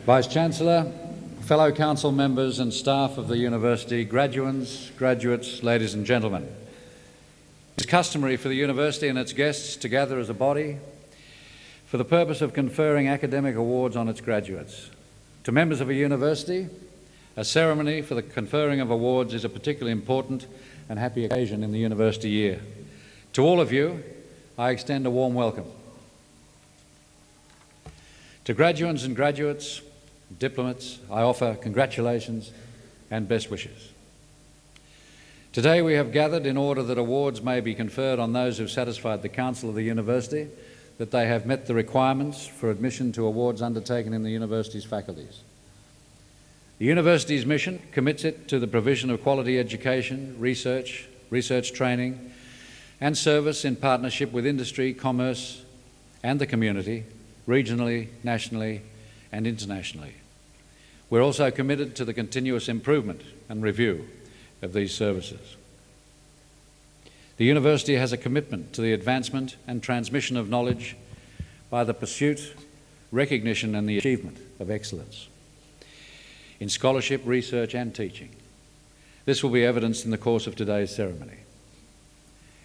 Vice-Chancellor, fellow council members and staff of the university, graduates, ladies and gentlemen. It's customary for the university and its guests to gather as a body for the purpose of conferring academic awards on its graduates. To members of a university, a ceremony for the conferring of awards is a particularly important and happy occasion in the university year. To all of you, I extend a warm welcome. To graduands and graduates, diplomats, I offer congratulations and best wishes. Today we have gathered in order that awards may be conferred on those who have satisfied the Council of the University that they have met the requirements for admission to awards undertaken in the University's faculties. The University's mission commits it to the provision of quality education, research training and service in partnership with industry, commerce and the community, regionally, nationally and internationally. We're also committed to the continuous improvement and review of these services. The University has a commitment to the advancement and transmission of knowledge by the pursuit, recognition and the achievement of excellence in scholarship, research and teaching. This will be evidenced in the course of today's ceremony.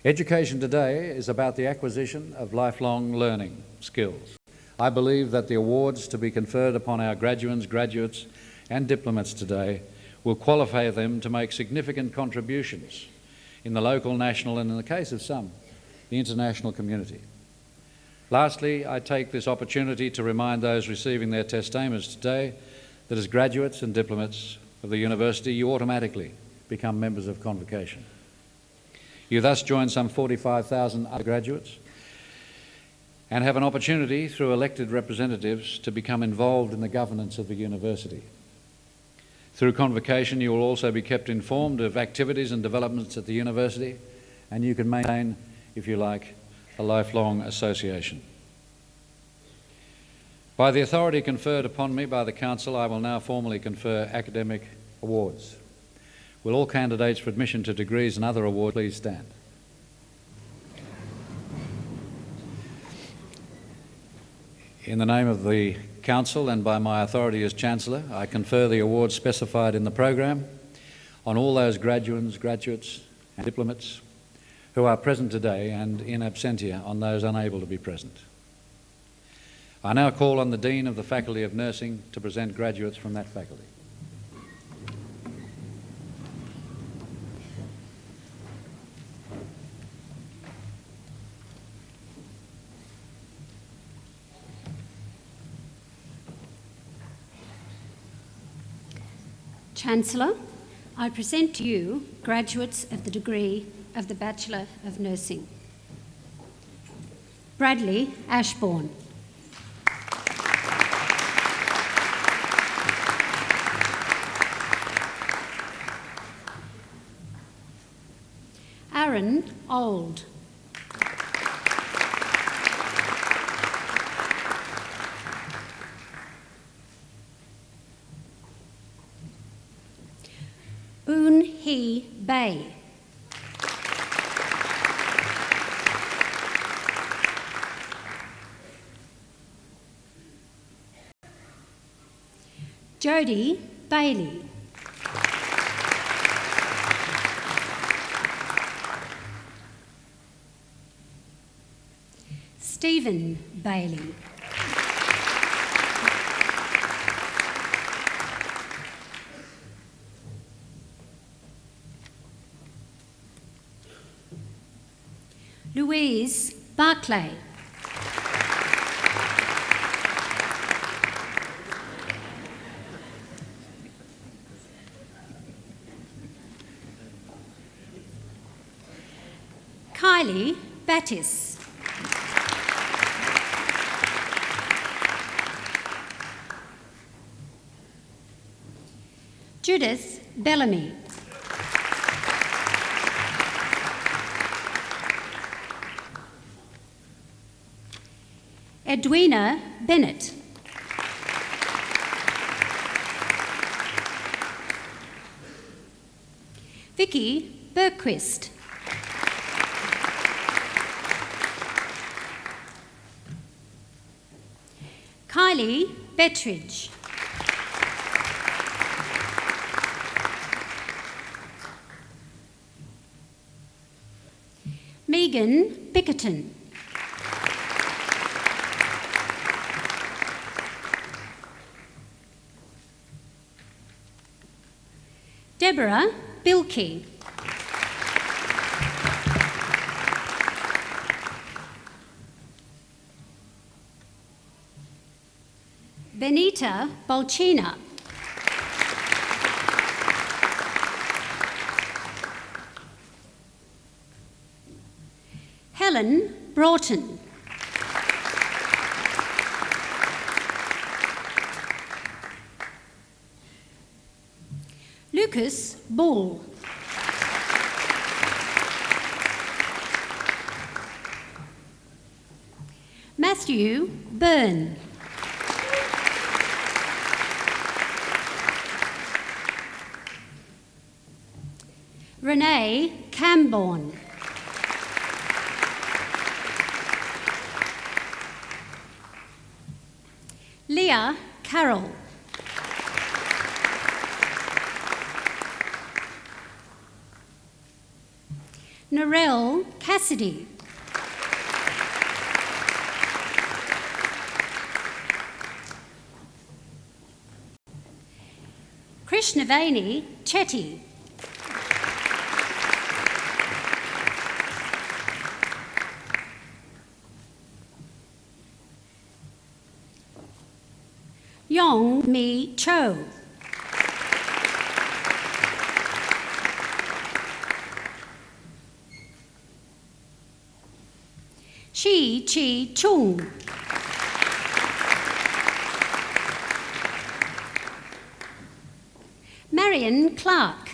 Education today is about the acquisition of lifelong learning skills. I believe that the awards to be conferred upon our graduates and diplomats today will qualify them to make significant contributions in the local, national and, in the case of some, the international community. Lastly, I take this opportunity to remind those receiving their testaments today that as graduates and diplomats of the University, you automatically become members of Convocation. You thus join some 45,000 other graduates and have an opportunity through elected representatives to become involved in the governance of the university. Through Convocation, you will also be kept informed of activities and developments at the university, and you can maintain, if you like, a lifelong association. By the authority conferred upon me by the Council, I will now formally confer academic awards. Will all candidates for admission to degrees and other awards please stand? In the name of the Council and by my authority as Chancellor, I confer the awards specified in the programme on all those graduates and diplomats who are present today and in absentia on those unable to be present. I now call on the Dean of the Faculty of Nursing to present graduates from that faculty. Chancellor, I present to you graduates of the degree of the Bachelor of Nursing. Bradley Ashbourne. Aaron Old. Boon Hee Bay. Jodie Bailey. Stephen Bailey. Louise Barclay. Kylie Battis. Judith Bellamy. Edwina Bennett. Vicky Bergquist. Kylie Bettridge. Keegan Bickerton. Deborah Bilkey. Benita Bolchina. Helen Broughton. Lucas Bull. Matthew Byrne. Renee Camborne. Leah Carroll. Narelle Cassidy. Krishnavani Chetty. Yong Mi Cho. Shi Chi Chung. Marion Clark.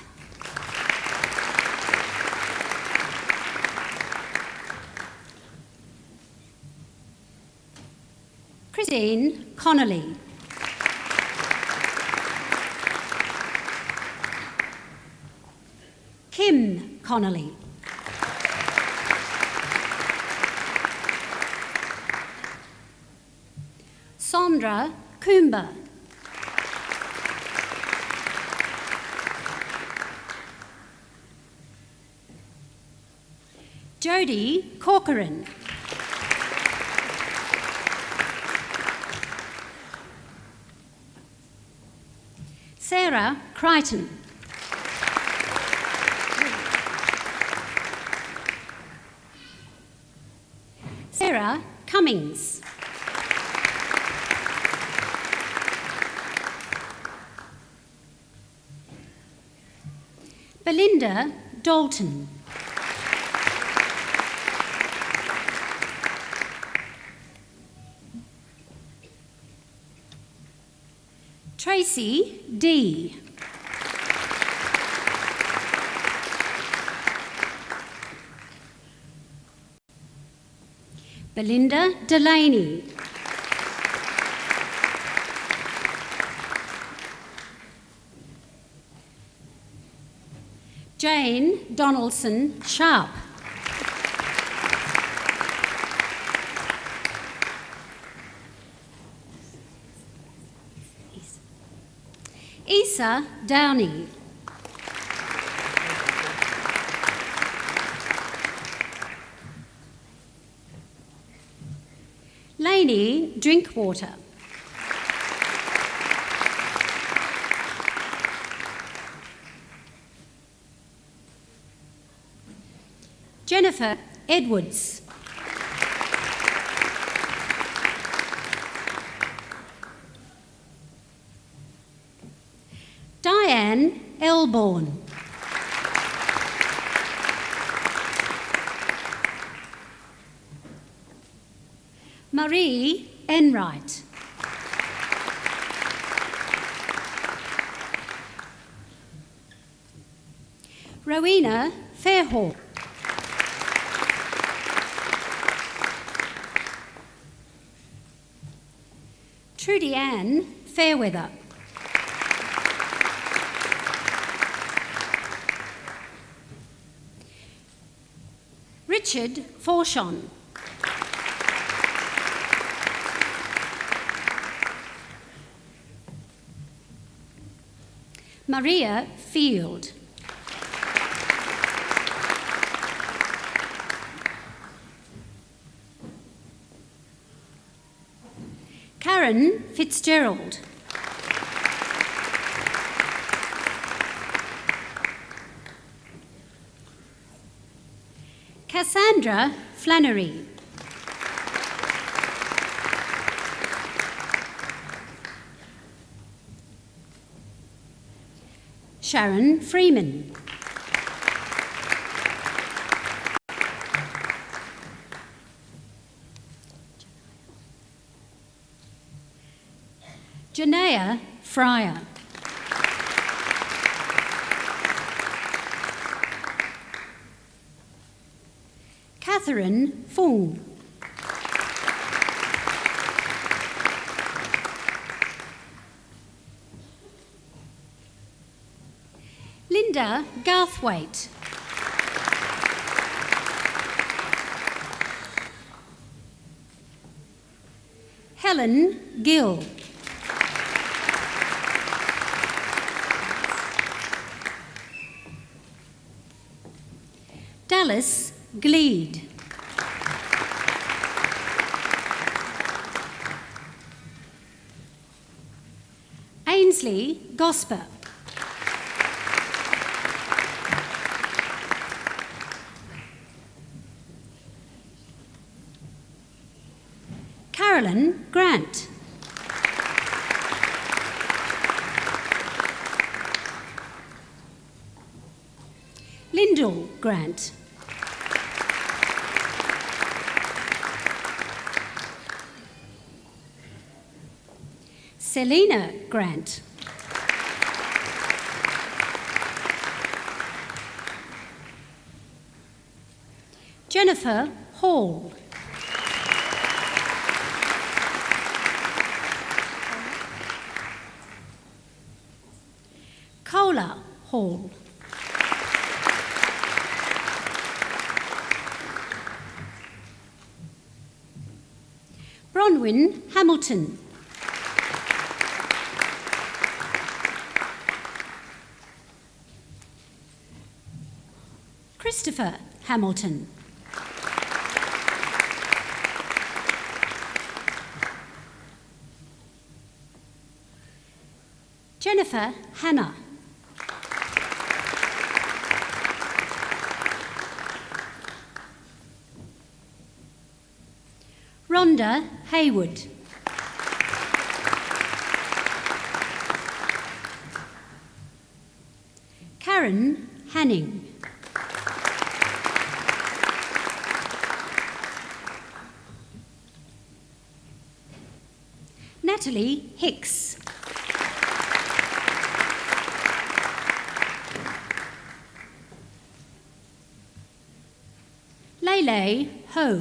Christine Connolly. Kim Connolly. Sandra Coomber. Jodie Corcoran. Sarah Crichton. Sarah Cummings. Belinda Dalton. Tracy D. Belinda Delaney. Jane Donaldson Sharp. Isa Downey. Lainey Drinkwater. Jennifer Edwards. Diane Elborn. Marie Enright. Rowena Fairhall. Trudy Ann Fairweather. Richard Forshon. Maria Field. Karen Fitzgerald. Cassandra Flannery. Sharon Freeman. Janaya Fryer. Catherine Fung. Linda Garthwaite. Helen Gill. Dallas Gleed. Ainsley Gosper. Carolyn Grant. Lyndall Grant. Selena Grant. Jennifer Hall. Cola Hall. Bronwyn Hamilton. Christopher Hamilton. Jennifer Hannah. Rhonda Haywood. Karen Hanning. Natalie Hicks. Lele Ho.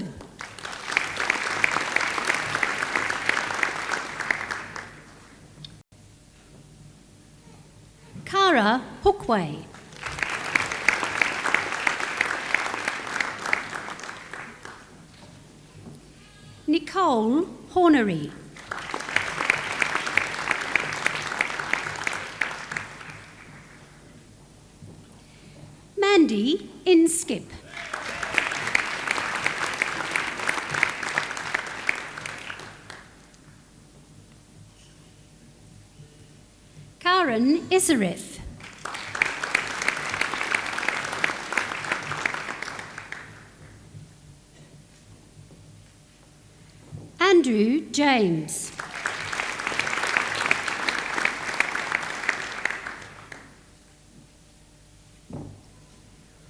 Cara Hookway. Nicole Hornery. Mandy Inskip. Karen Isareth. Andrew James.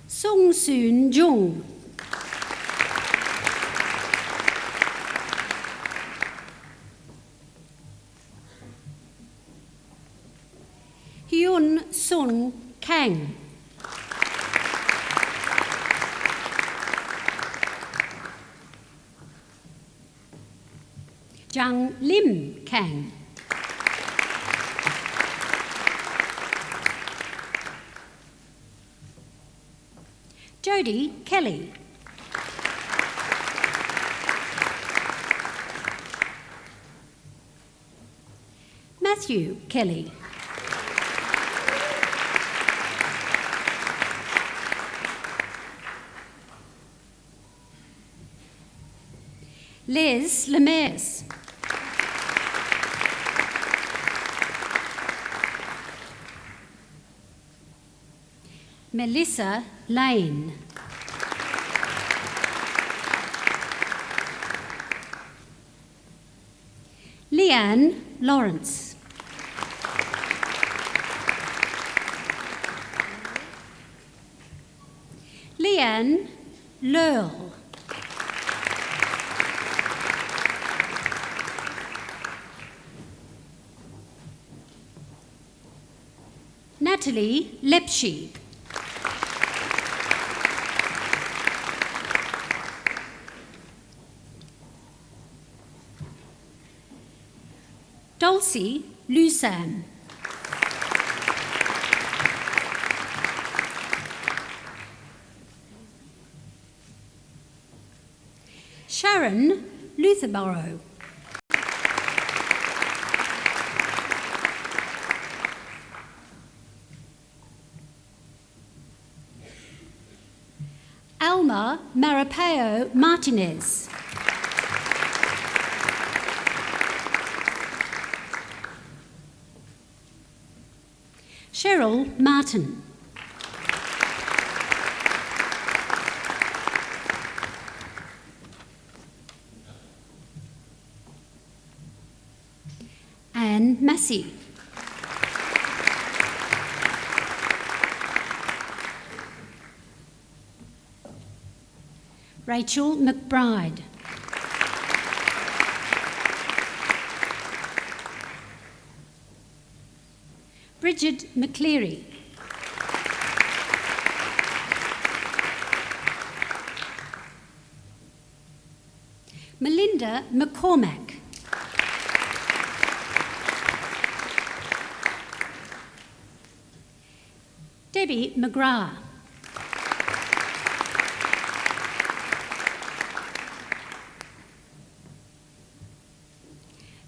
Song Soon Jung. Hyun Sun Kang. Jang Lim Kang. Jodie Kelly. Matthew Kelly. Les Lemaire. Melissa Lane. Leanne Lawrence. Leanne Lurl. Natalie Lepshy. Dulcie Lusam. Sharon Lutherborough. Alma Marapeo Martinez. Cheryl Martin. Anne Massey. Rachel McBride. Bridget McCleary. Melinda McCormack. Debbie McGrath.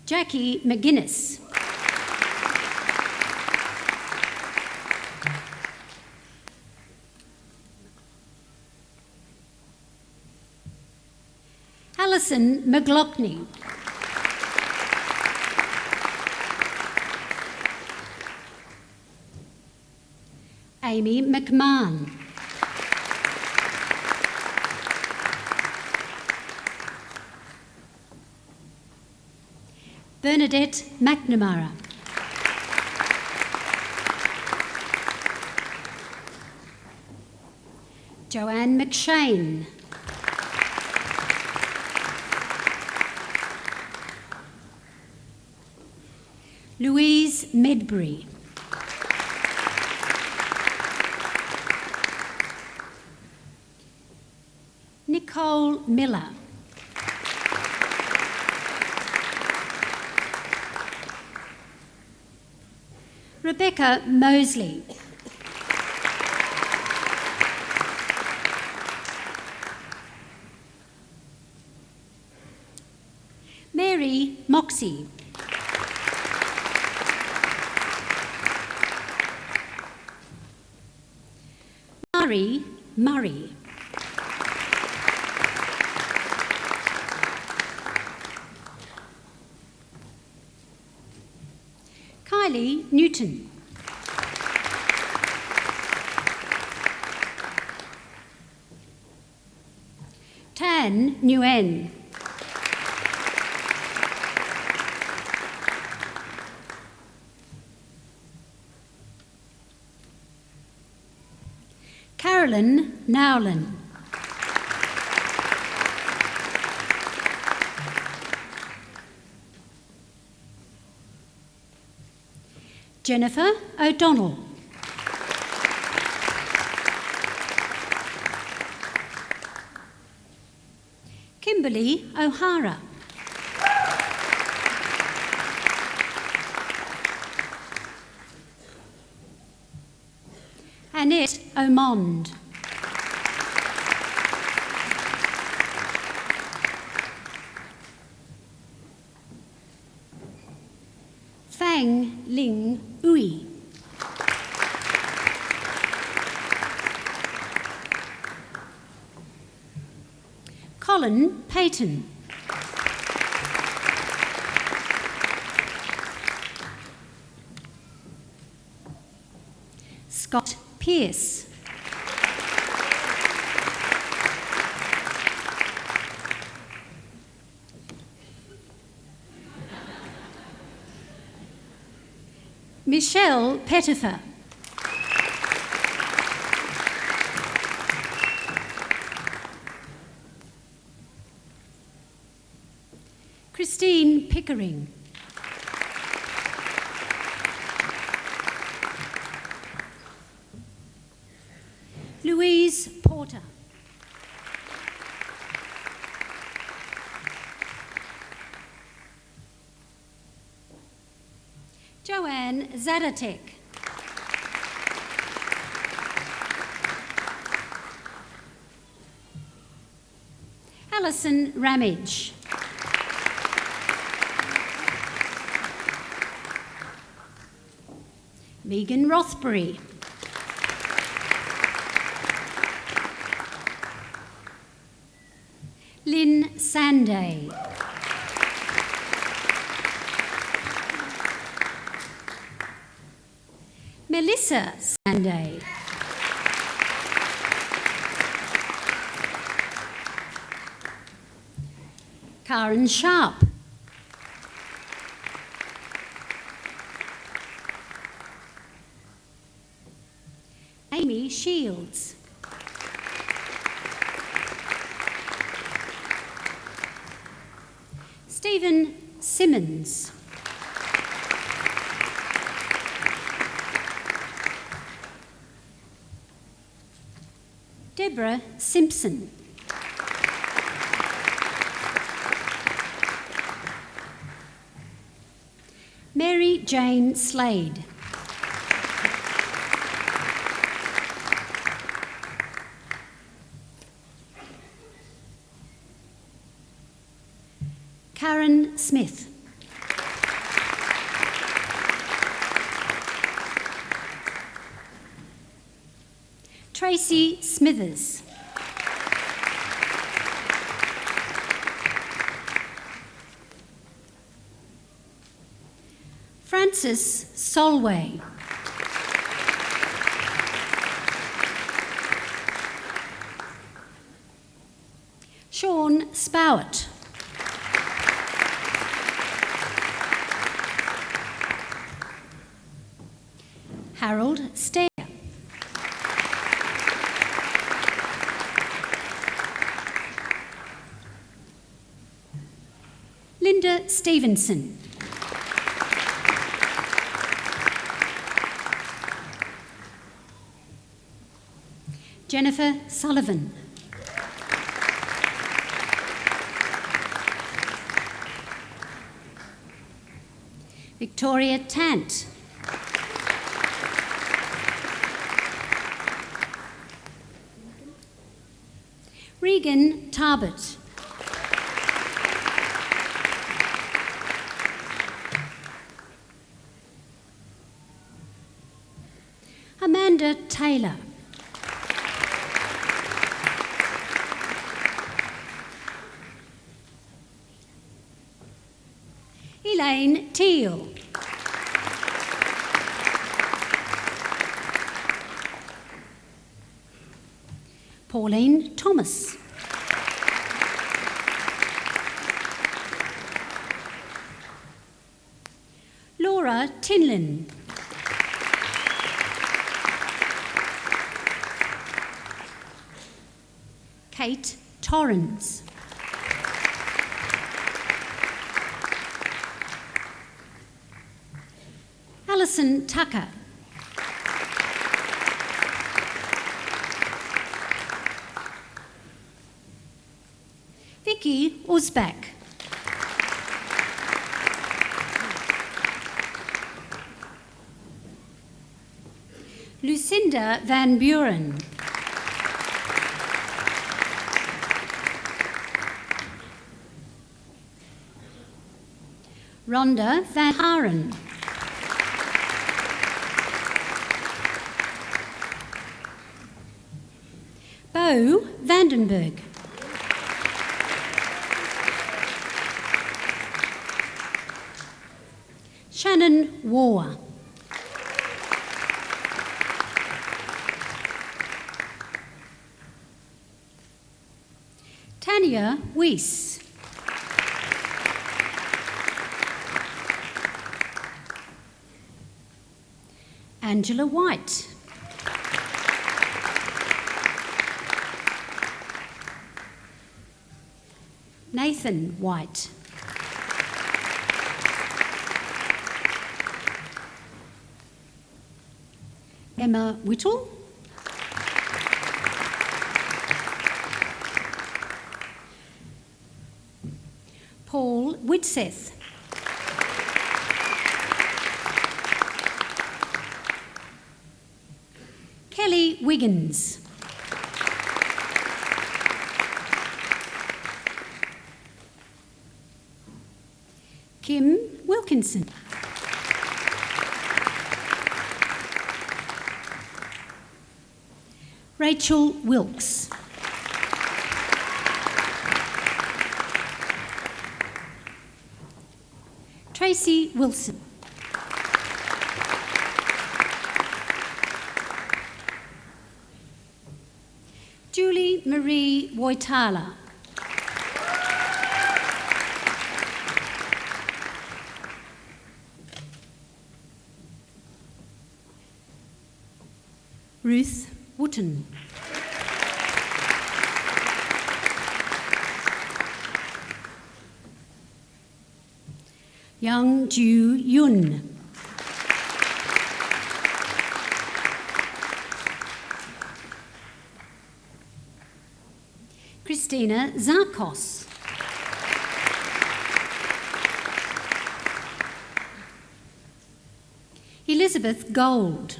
Jackie McGuinness. Alison McLaughlin. Amy McMahon. Bernadette McNamara. Joanne McShane. Louise Medbury. Nicole Miller. Rebecca Mosley. Mary Moxie. Murray Murray. Kylie Newton. Tan Nguyen. Carolyn Nowlin. Jennifer O'Donnell. Kimberly O'Hara. Annette Omond. Fang Ling Ui. Colin Payton. Scott Pearce. Michelle Pettifer. Christine Pickering. Louise Porter. Joanne Zadatek. Alison Ramage. Megan Rothbury. Lynn Sanday. Melissa Sanday. Karen Sharp. Amy Shields. Stephen Simmons. Deborah Simpson. Mary Jane Slade. Karen Smith. Tracy Smithers. Francis Solway. Sean Spowett. Harold Stair. Linda Stevenson. Jennifer Sullivan. Victoria Tant. Regan Tarbert. Amanda Taylor. Elaine Teal. Pauline Thomas. Laura Tinlin. Kate Torrens. Alison Tucker. Vicky Usbach. Lucinda Van Buren. Rhonda Van Haren. Bo Vandenberg. Shannon War. Tanya Weiss. Angela White. Nathan White. Emma Whittle. Paul Whitseth. Kelly Wiggins. Kim Wilkinson. Rachel Wilkes. Tracy Wilson. Julie Marie Woitala. Ruth Wooten. Young Ju Yun. Christina Zarkos. Elizabeth Gold.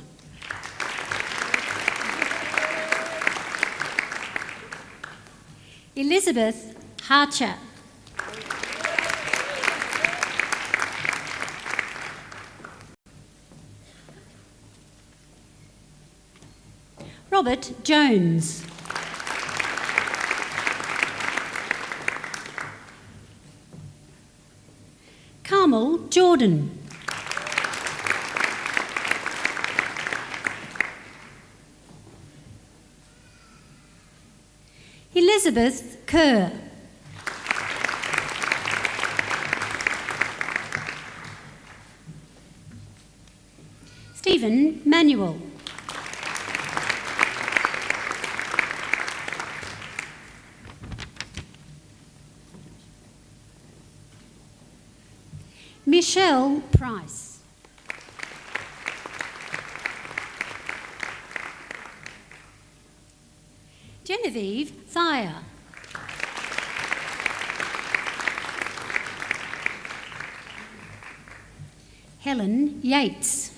Elizabeth Harcher. Robert Jones. Carmel Jordan. Elizabeth Kerr. Stephen Manuel. Michelle Price. Genevieve Thayer. Helen Yates.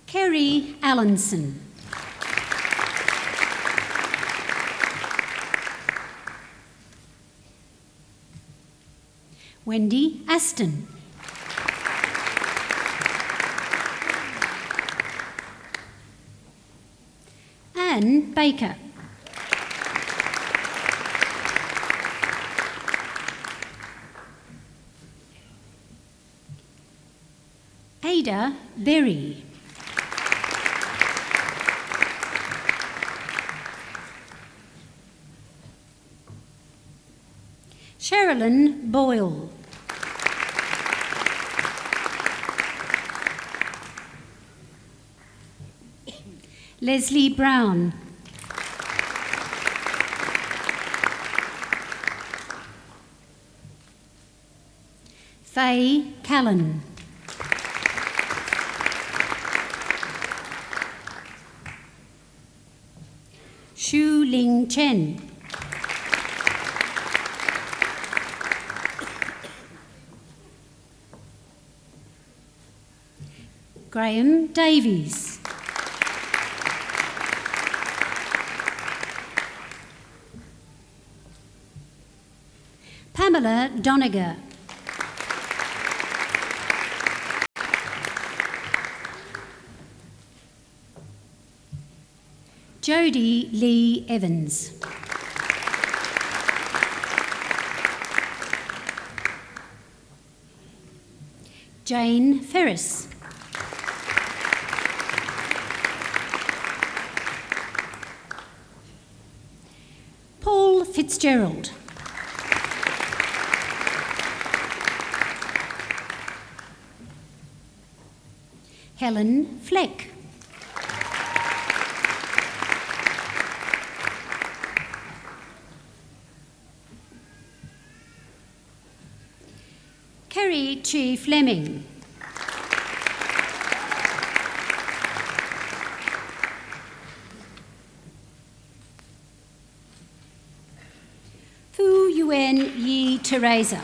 Kerry Allenson. Wendy Aston. Anne Baker. Ada Berry. Sherilyn Boyle. Leslie Brown. Faye Callan. Shu Ling Chen. Graham Davies. Pamela Doniger. Jodie Lee Evans. Jane Ferris. Paul Fitzgerald. Helen Fleck. Kerry Chi Fleming. Fu Yuen Yi Teresa.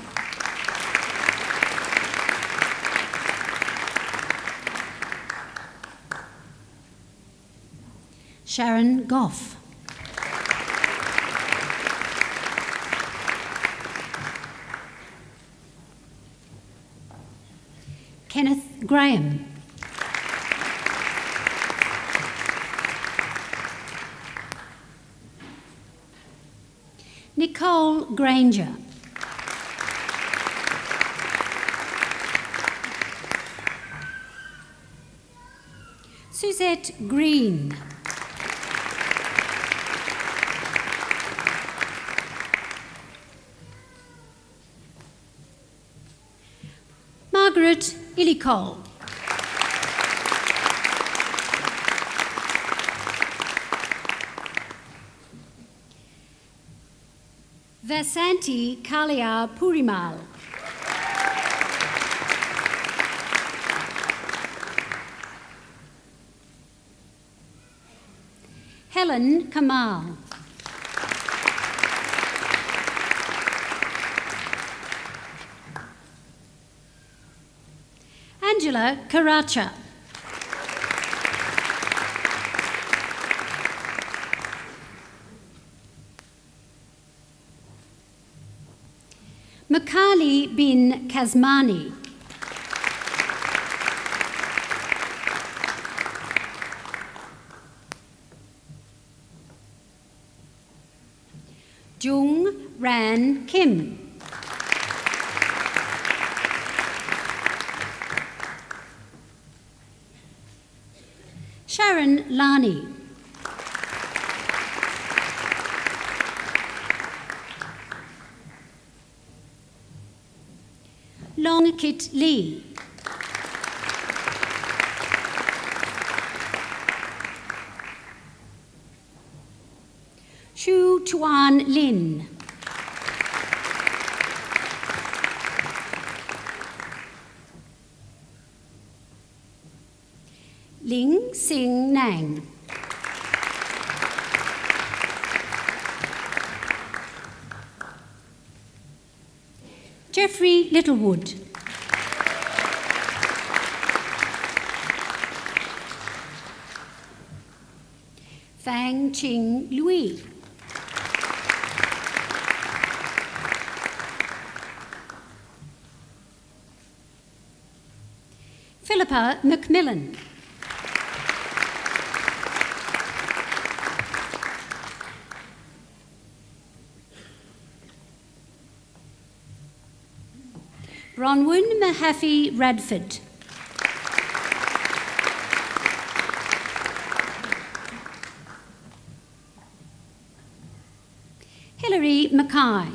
Sharon Goff. Kenneth Graham. Nicole Granger. Suzette Green. Margaret Illicole. Vasanti Kalia Purimal. Helen Kamal. Angela Karacha. Makali bin Kazmani. Jung Ran Kim. Sharon Lani. Long Kit Lee. Shu Chuan Lin. Ling Sing Nang. Jeffrey Littlewood. Fang Ching Lui. Philippa Macmillan. Bronwyn Mahaffey Radford. Hilary Mackay.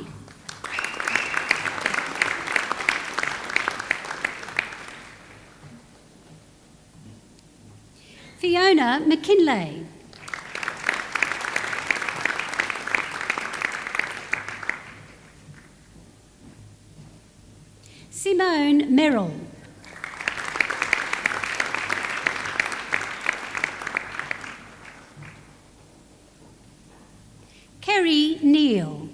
Fiona McKinlay. Simone Merrill. Kerry Neal.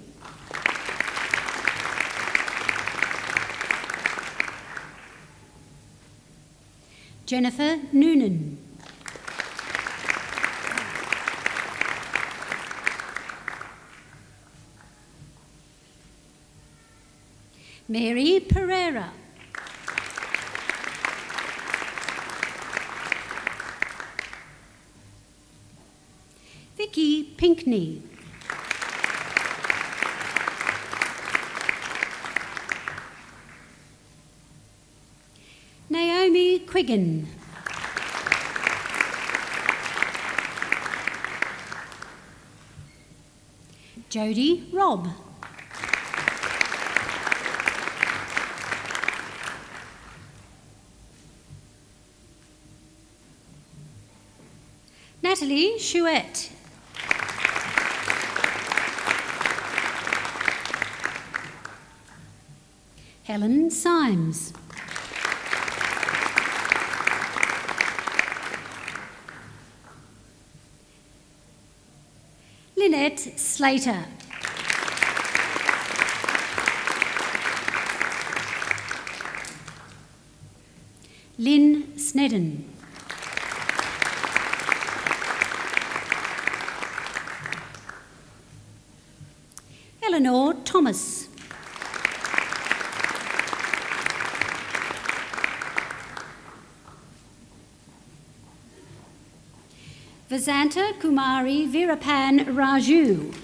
Jennifer Noonan. Mary Pereira. Vicky Pinkney. Naomi Quiggin. Jodie Robb. Natalie Chouette. Helen Symes. Lynette Slater. Lynn Snedden. Eleanor Thomas. Vasanta Kumari Veerapan Raju.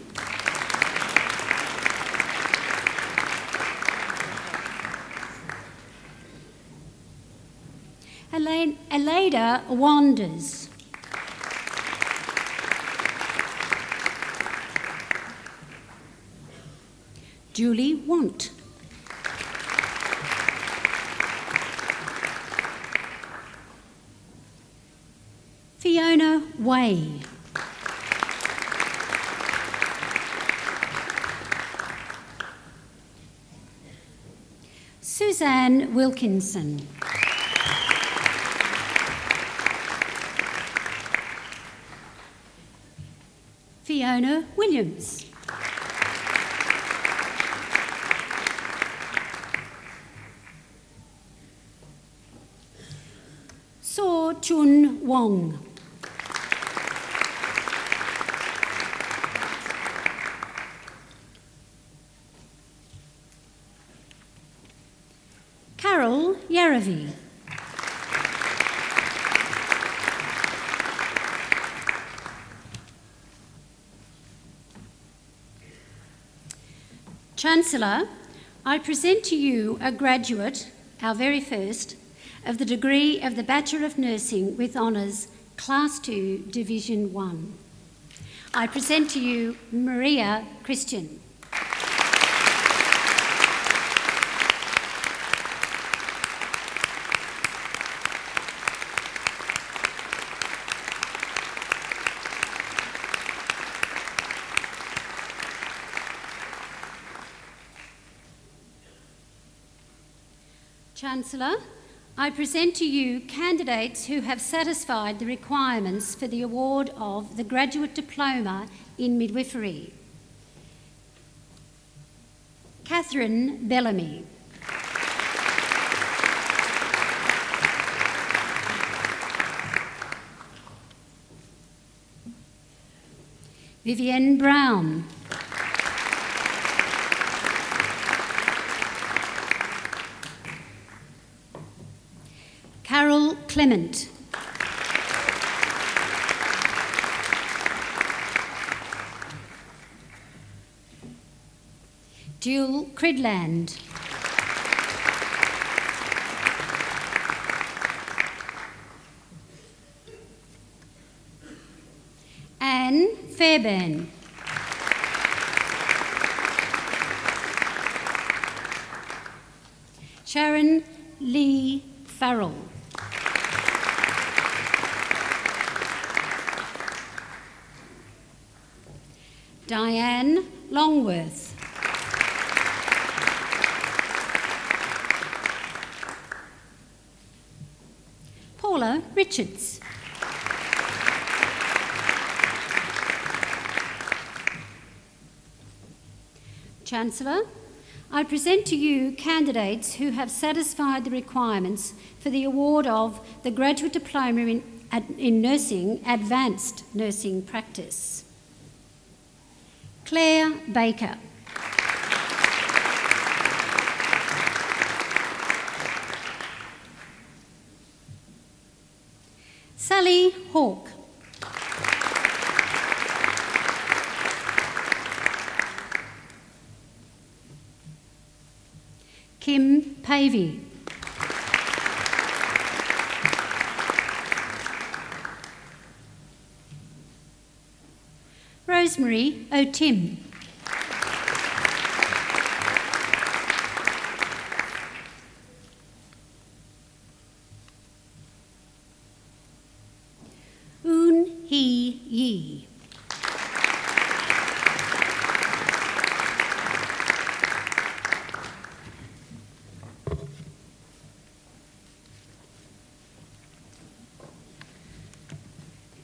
Aleda Wanders. Julie Want. Fiona Way. Suzanne Wilkinson. Fiona Williams. Saw Chun Wong. Carol Yaravi. Chancellor, I present to you a graduate, our very first, of the degree of the Bachelor of Nursing with Honours, Class 2, Division 1. I present to you Maria Christian. Chancellor, I present to you candidates who have satisfied the requirements for the award of the Graduate Diploma in Midwifery. Catherine Bellamy. Vivienne Brown. Carol Clement. Jill Cridland. Anne Fairbairn. Sharon Lee Farrell. Diane Longworth. Paula Richards. Chancellor, I present to you candidates who have satisfied the requirements for the award of the Graduate Diploma in Nursing, Advanced Nursing Practice. Claire Baker. Sally Hawke. Kim Pavey. Rosemary O'Tim. Oon Hee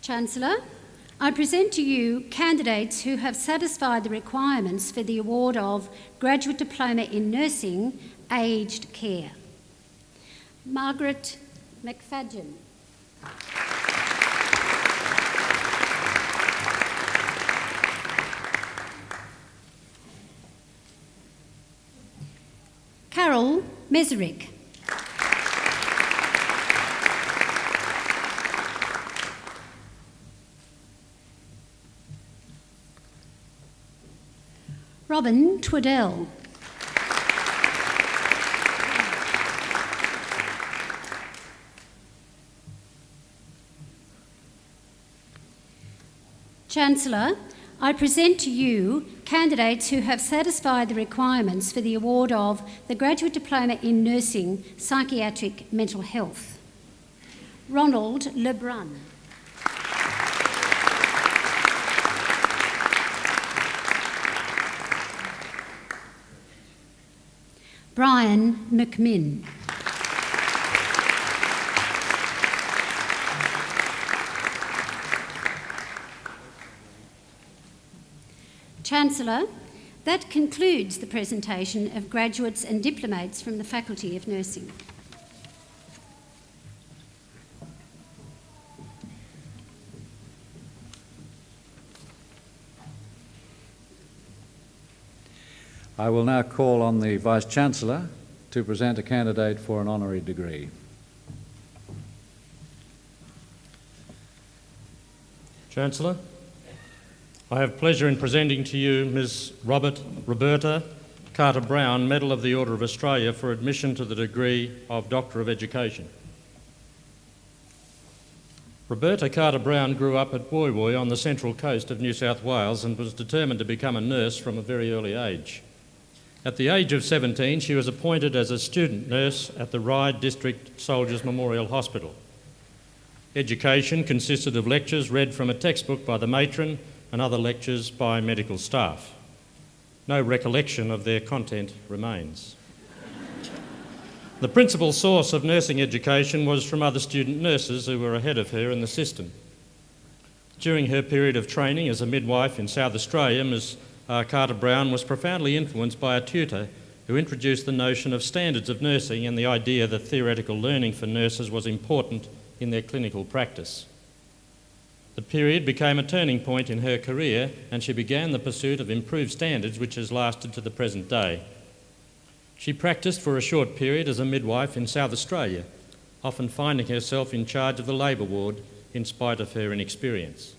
Chancellor, I present to you candidates who have satisfied the requirements for the award of Graduate Diploma in Nursing, Aged Care. Margaret McFadden. Carol Meserick. Robin Twaddell. Chancellor, I present to you candidates who have satisfied the requirements for the award of the Graduate Diploma in Nursing, Psychiatric Mental Health. Ronald Lebrun. Brian McMinn. Chancellor, that concludes the presentation of graduates and diplomates from the Faculty of Nursing. I will now call on the Vice-Chancellor to present a candidate for an honorary degree. Chancellor, I have pleasure in presenting to you Ms. Roberta Carter-Brown, Medal of the Order of Australia for admission to the degree of Doctor of Education. Roberta Carter-Brown grew up at Woy Woy on the central coast of New South Wales and was determined to become a nurse from a very early age. At the age of 17, she was appointed as a student nurse at the Ryde District Soldiers Memorial Hospital. Education consisted of lectures read from a textbook by the matron and other lectures by medical staff. No recollection of their content remains. The principal source of nursing education was from other student nurses who were ahead of her in the system. During her period of training as a midwife in South Australia, Ms. Carter-Brown was profoundly influenced by a tutor who introduced the notion of standards of nursing and the idea that theoretical learning for nurses was important in their clinical practice. The period became a turning point in her career and she began the pursuit of improved standards which has lasted to the present day. She practiced for a short period as a midwife in South Australia, often finding herself in charge of the labour ward in spite of her inexperience.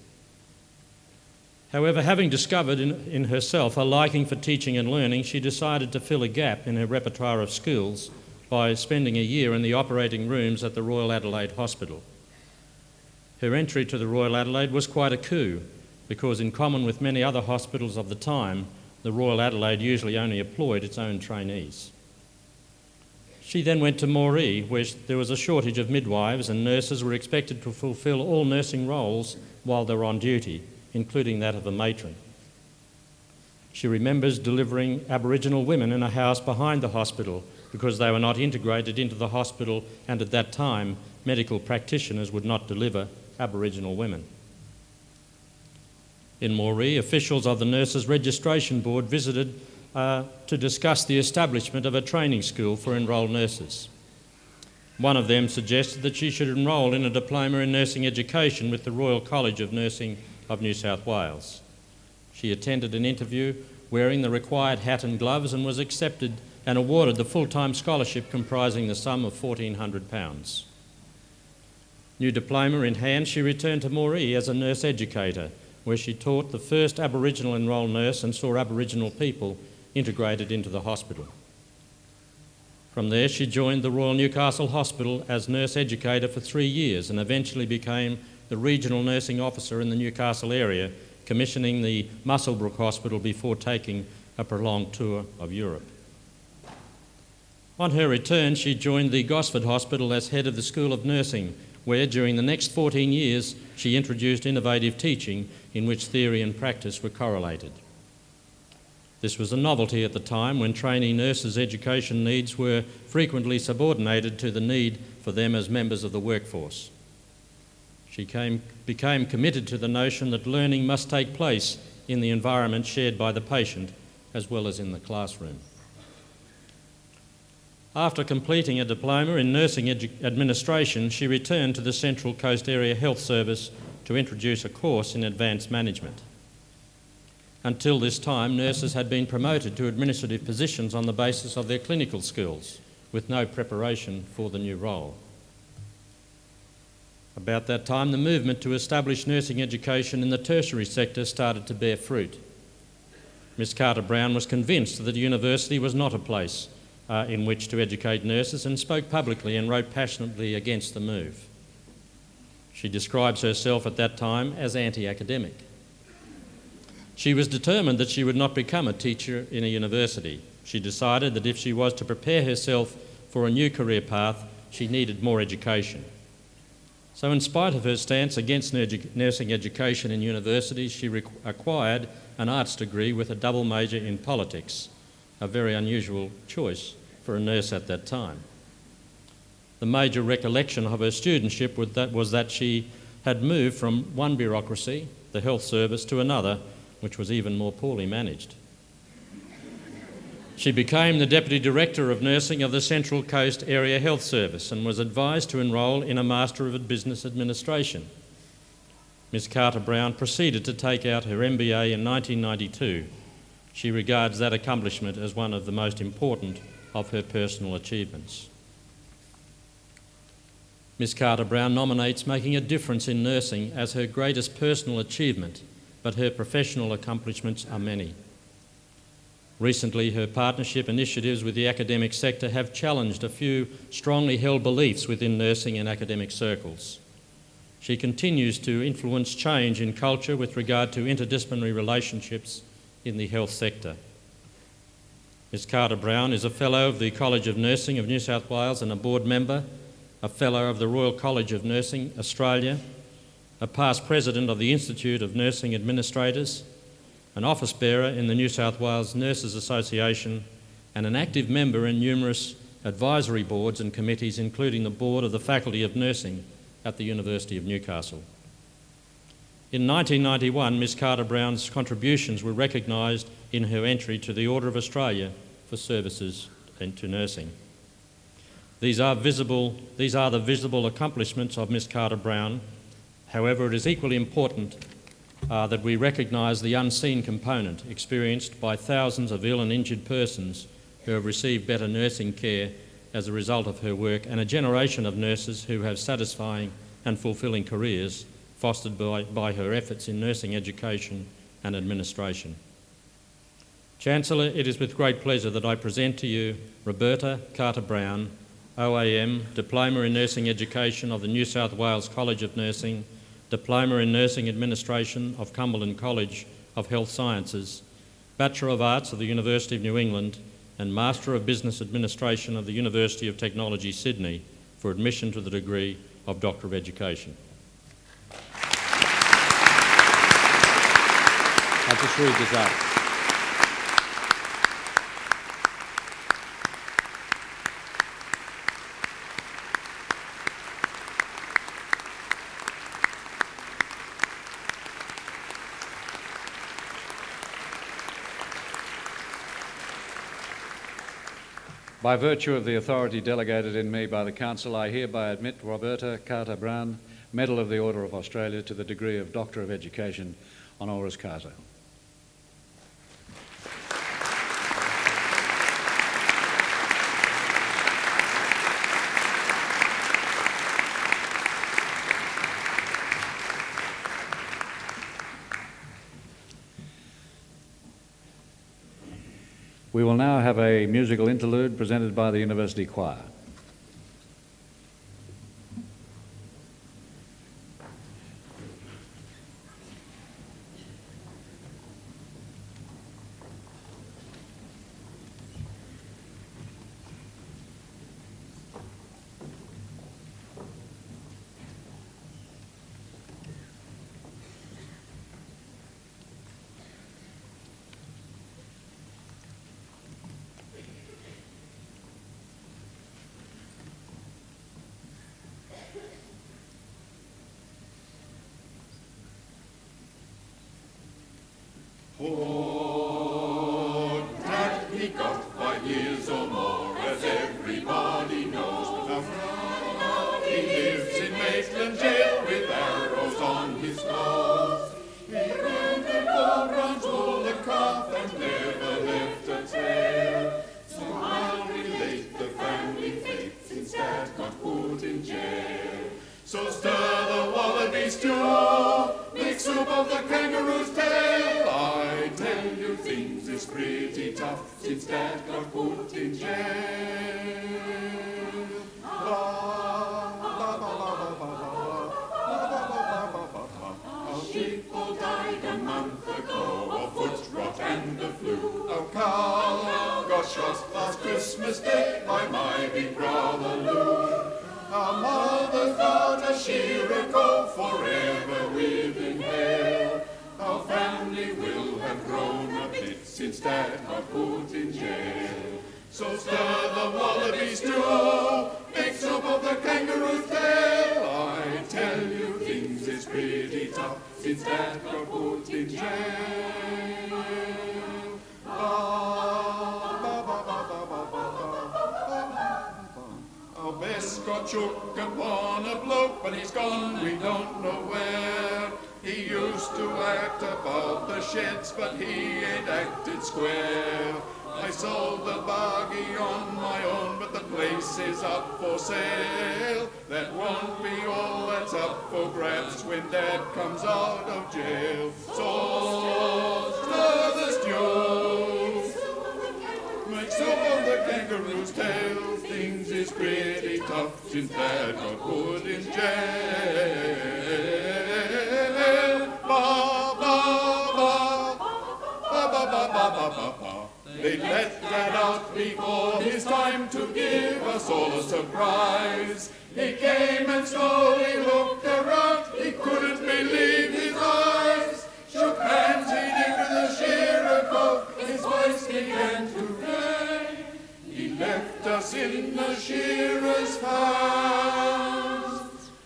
However, having discovered in herself a liking for teaching and learning, she decided to fill a gap in her repertoire of skills by spending a year in the operating rooms at the Royal Adelaide Hospital. Her entry to the Royal Adelaide was quite a coup because, in common with many other hospitals of the time, the Royal Adelaide usually only employed its own trainees. She then went to Moree, where there was a shortage of midwives and nurses were expected to fulfil all nursing roles while they were on duty, including that of a matron. She remembers delivering Aboriginal women in a house behind the hospital because they were not integrated into the hospital, and at that time medical practitioners would not deliver Aboriginal women. In Moree, officials of the Nurses Registration Board visited to discuss the establishment of a training school for enrolled nurses. One of them suggested that she should enrol in a diploma in nursing education with the Royal College of Nursing of New South Wales. She attended an interview wearing the required hat and gloves and was accepted and awarded the full-time scholarship comprising the sum of £1,400. New diploma in hand, she returned to Moree as a nurse educator, where she taught the first Aboriginal enrolled nurse and saw Aboriginal people integrated into the hospital. From there, she joined the Royal Newcastle Hospital as nurse educator for 3 years and eventually became the regional nursing officer in the Newcastle area, commissioning the Muswellbrook Hospital before taking a prolonged tour of Europe. On her return, she joined the Gosford Hospital as head of the School of Nursing, where during the next 14 years she introduced innovative teaching in which theory and practice were correlated. This was a novelty at the time when trainee nurses' education needs were frequently subordinated to the need for them as members of the workforce. She became committed to the notion that learning must take place in the environment shared by the patient as well as in the classroom. After completing a diploma in nursing administration, she returned to the Central Coast Area Health Service to introduce a course in advanced management. Until this time, nurses had been promoted to administrative positions on the basis of their clinical skills, with no preparation for the new role. About that time, the movement to establish nursing education in the tertiary sector started to bear fruit. Miss Carter-Brown was convinced that the university was not a place in which to educate nurses, and spoke publicly and wrote passionately against the move. She describes herself at that time as anti-academic. She was determined that she would not become a teacher in a university. She decided that if she was to prepare herself for a new career path, she needed more education. So in spite of her stance against nursing education in universities, she acquired an arts degree with a double major in politics, a very unusual choice for a nurse at that time. The major recollection of her studentship was that she had moved from one bureaucracy, the health service, to another, which was even more poorly managed. She became the Deputy Director of Nursing of the Central Coast Area Health Service and was advised to enrol in a Master of Business Administration. Miss Carter-Brown proceeded to take out her MBA in 1992. She regards that accomplishment as one of the most important of her personal achievements. Miss Carter-Brown nominates making a difference in nursing as her greatest personal achievement, but her professional accomplishments are many. Recently, her partnership initiatives with the academic sector have challenged a few strongly held beliefs within nursing and academic circles. She continues to influence change in culture with regard to interdisciplinary relationships in the health sector. Ms Carter-Brown is a Fellow of the College of Nursing of New South Wales and a board member, a Fellow of the Royal College of Nursing Australia, a past President of the Institute of Nursing Administrators, an office bearer in the New South Wales Nurses Association, and an active member in numerous advisory boards and committees, including the board of the Faculty of Nursing at the University of Newcastle. In 1991, Ms Carter-Brown's contributions were recognised in her entry to the Order of Australia for services to nursing. These are the visible accomplishments of Ms Carter-Brown. However, it is equally important that we recognise the unseen component experienced by thousands of ill and injured persons who have received better nursing care as a result of her work, and a generation of nurses who have satisfying and fulfilling careers fostered by her efforts in nursing education and administration. Chancellor, it is with great pleasure that I present to you Roberta Carter-Brown, OAM, Diploma in Nursing Education of the New South Wales College of Nursing, Diploma in Nursing Administration of Cumberland College of Health Sciences, Bachelor of Arts of the University of New England, and Master of Business Administration of the University of Technology, Sydney, for admission to the degree of Doctor of Education. I'll just read this out. By virtue of the authority delegated in me by the Council, I hereby admit Roberta Carter-Brown, Medal of the Order of Australia, to the degree of Doctor of Education, honoris causa. We will now have a musical interlude presented by the University Choir. Oh, that he got 5 years or more, as everybody knows. Now he lives in Maitland jail with arrows on his clothes. He ran the gold round to the calf and never left a trail. So I'll relate the family fate since Dad got put in jail. So stir the wallaby stew, make soup of the kangaroo's tail. I tell you things is pretty tough since Dad got put in jail. Our people died a month ago of foot rot and the flu. Our cow got shot last Christmas Day by my big brother Lou. Our mother got a shearer cow forever within hell. Our family will have grown a bit since Dad got put in jail. So stir the wallaby stew, make soup of the kangaroo's tail. I tell you things is pretty tough since Dad got put in jail. Our best got shook upon a bloke, but he's gone, we don't know where. He used to act about the sheds, but he ain't acted square. I sold the buggy on my own, but the place is up for sale. That won't be all that's up for grabs when Dad comes out of jail. So stir the stew, make soup of the kangaroo's tail. Things is pretty tough since Dad got put in jail. Ba ba ba ba ba ba ba ba ba. They let Dad out before his time to give us all a surprise. He came and slowly looked around, he couldn't believe his eyes. Shook hands, he did with the shearer coat, his voice began to fade. He left us in the shearer's hands,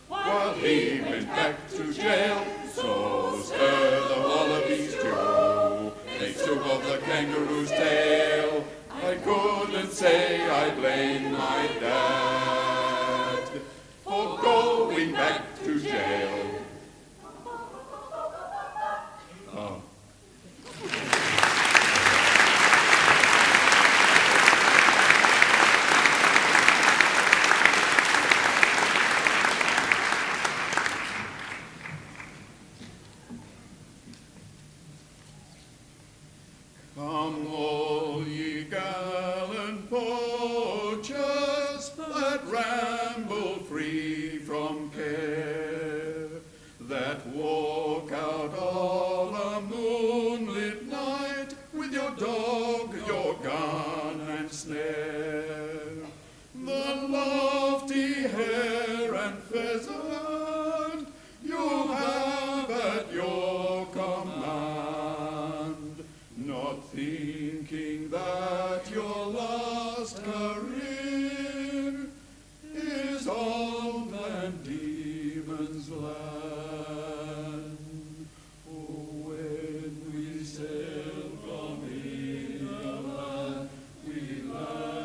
while he went back to jail. So stir the wallaby stew, make soup of the kangaroo's tail. I couldn't say I blame my dad for going back to jail. Oh. Come all ye gallant poachers that ramble free from care, that walk out all a moonlit night with your dog, your gun and snare. The lofty hare and pheasant you have at your command, not thinking that your last career is on Van Diemen's land. Oh, when we sail from England, we land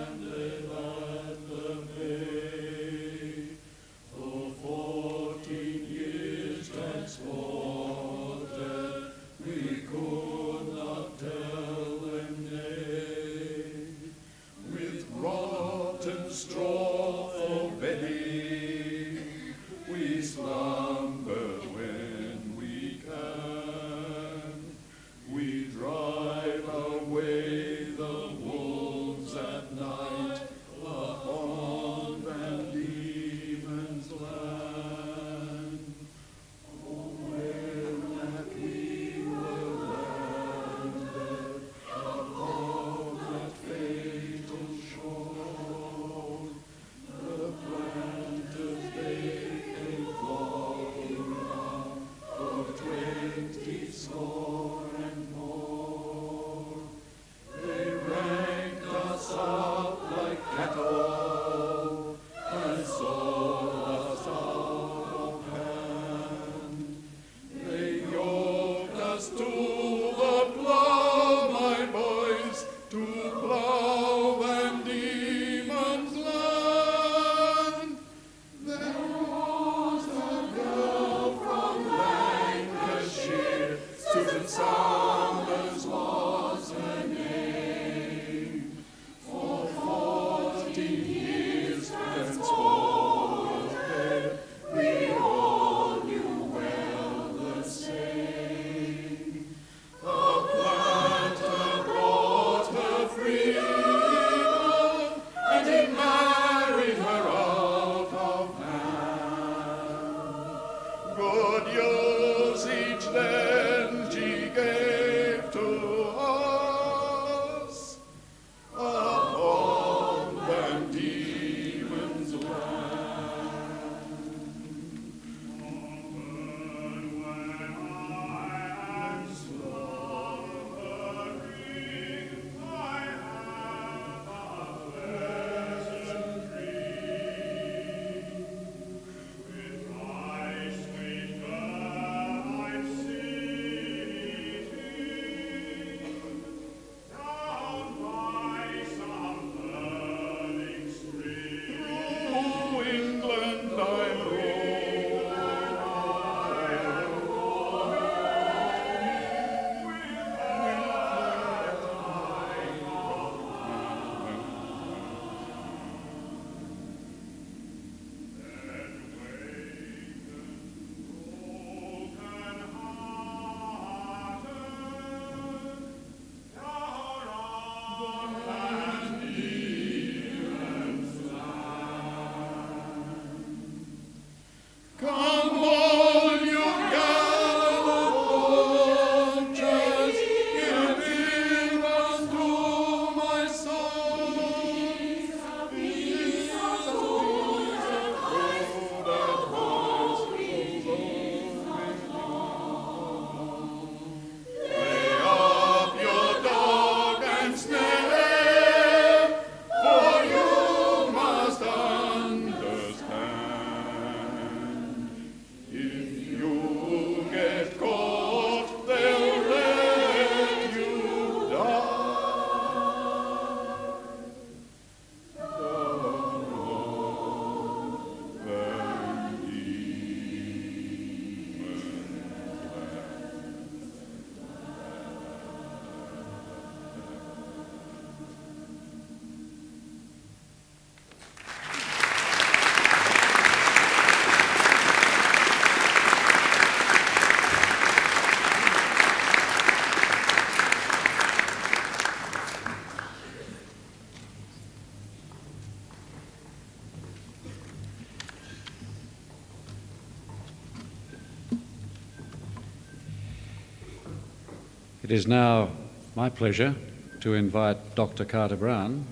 It is now my pleasure to invite Dr. Carter Brown